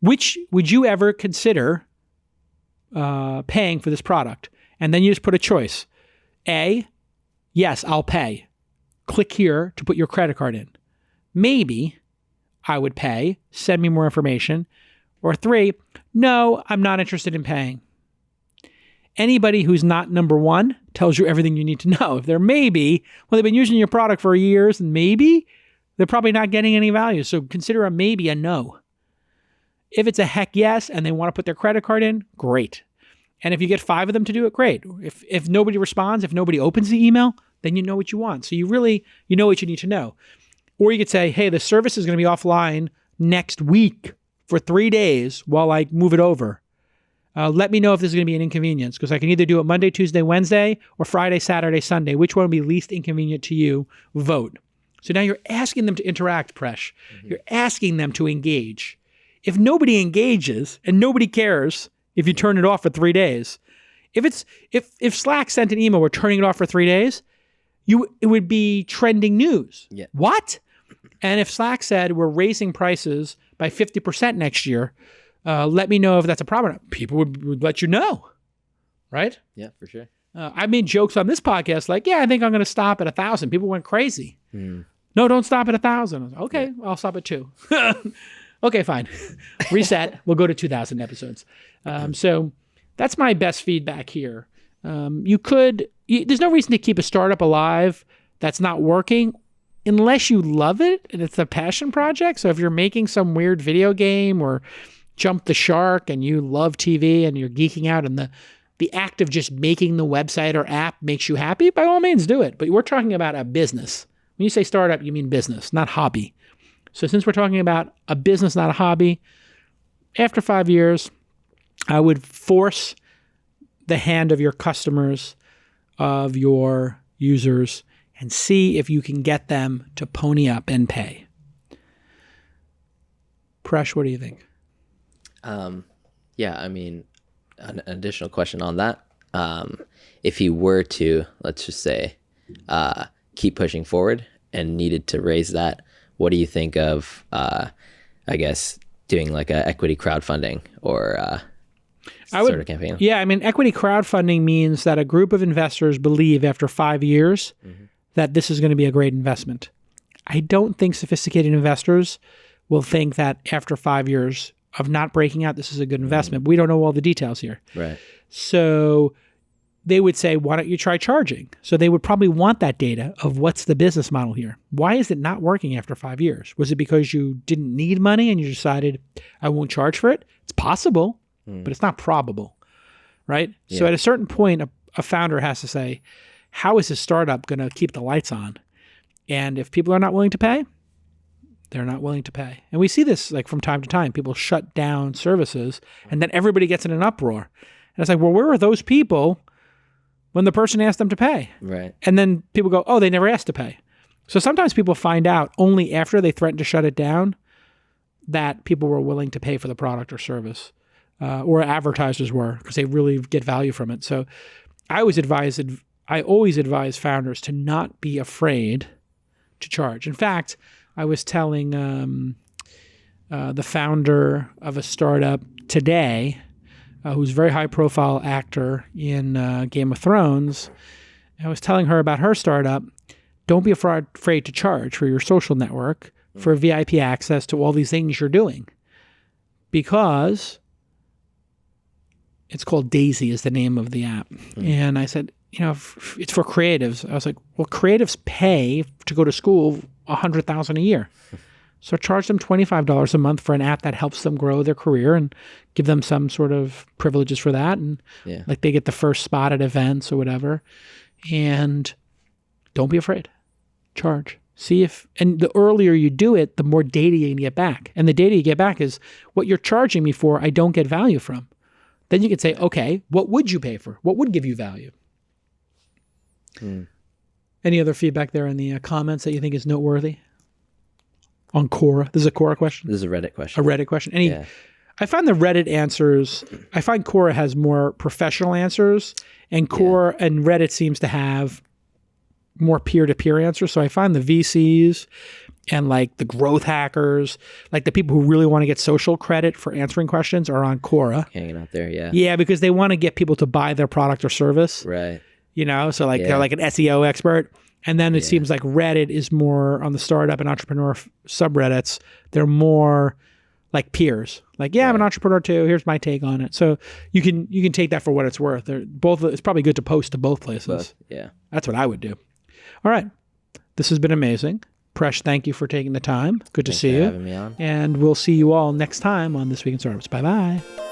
B: Which would you ever consider paying for this product? And then you just put a choice. A, yes, I'll pay. Click here to put your credit card in. Maybe I would pay. Send me more information. Or 3, no, I'm not interested in paying. Anybody who's not number 1 tells you everything you need to know. If they're maybe, well, they've been using your product for years and maybe, they're probably not getting any value. So consider a maybe a no. If it's a heck yes and they want to put their credit card in, great. And if you get 5 of them to do it, great. If nobody responds, if nobody opens the email, then you know what you want. So you know what you need to know. Or you could say, hey, the service is going to be offline next week for 3 days while I move it over. Let me know if this is going to be an inconvenience because I can either do it Monday, Tuesday, Wednesday, or Friday, Saturday, Sunday. Which one will be least inconvenient to you? Vote. So now you're asking them to interact, Presh. Mm-hmm. You're asking them to engage. If nobody engages and nobody cares if you turn it off for 3 days, if Slack sent an email, we're turning it off for 3 days, it would be trending news.
C: Yeah.
B: What? And if Slack said we're raising prices by 50% next year, let me know if that's a problem. People would let you know, right?
C: Yeah, for sure.
B: I made jokes on this podcast like, yeah, I think I'm going to stop at 1,000. People went crazy. No, don't stop at 1,000. Okay, yeah. I'll stop at 2. Okay, fine. Reset. We'll go to 2,000 episodes. So that's my best feedback here. There's no reason to keep a startup alive that's not working unless you love it and it's a passion project. So if you're making some weird video game or Jump the Shark and you love TV and you're geeking out and the act of just making the website or app makes you happy, by all means do it. But we're talking about a business. When you say startup, you mean business, not hobby. So since we're talking about a business, not a hobby, after 5 years, I would force the hand of your customers, of your users, and see if you can get them to pony up and pay. Presh, what do you think?
C: Yeah, I mean, an additional question on that. If he were to, let's just say, keep pushing forward and needed to raise that, what do you think of, I guess, doing like a equity crowdfunding or sort of campaign?
B: Yeah, I mean, equity crowdfunding means that a group of investors believe after 5 years that this is going to be a great investment. I don't think sophisticated investors will think that after 5 years of not breaking out, this is a good investment. We don't know all the details here.
C: Right.
B: So they would say, why don't you try charging? So they would probably want that data of what's the business model here. Why is it not working after 5 years? Was it because you didn't need money and you decided, I won't charge for it? It's possible, but it's not probable, right? Yeah. So at a certain point, a founder has to say, how is this startup going to keep the lights on? And if people are not willing to pay, they're not willing to pay. And we see this like from time to time. People shut down services and then everybody gets in an uproar. And it's like, well, where are those people when the person asked them to pay?
C: Right.
B: And then people go, oh, they never asked to pay. So sometimes people find out only after they threatened to shut it down that people were willing to pay for the product or service, or advertisers were, because they really get value from it. So I always advise founders to not be afraid to charge. In fact, I was telling the founder of a startup today, who's a very high-profile actor in Game of Thrones. I was telling her about her startup. Don't be afraid to charge for your social network, for VIP access to all these things you're doing. Because it's called Daisy is the name of the app. And I said, it's for creatives. I was like, well, creatives pay to go to school $100,000 a year. So charge them $25 a month for an app that helps them grow their career and give them some sort of privileges for that. And like they get the first spot at events or whatever. And don't be afraid. Charge. And the earlier you do it, the more data you can get back. And the data you get back is what you're charging me for, I don't get value from. Then you can say, okay, what would you pay for? What would give you value? Any other feedback there in the comments that you think is noteworthy? On Quora. This is a Quora question?
C: This is a Reddit question.
B: A Reddit question. I find the Reddit answers, I find Quora has more professional answers, and Quora and Reddit seems to have more peer-to-peer answers. So I find the VCs and like the growth hackers, like the people who really want to get social credit for answering questions are on Quora.
C: Hanging out there, yeah.
B: Yeah, because they want to get people to buy their product or service.
C: Right.
B: So like they're like an SEO expert. And then it seems like Reddit is more on the startup and entrepreneur subreddits. They're more like peers. Like, I'm an entrepreneur too. Here's my take on it. So you can take that for what it's worth. They're both. It's probably good to post to both places.
C: Both, yeah.
B: That's what I would do. All right. This has been amazing. Presh, thank you for taking the time. Good to see you.
C: Thanks for having me on.
B: And we'll see you all next time on This Week in Startups. Bye-bye.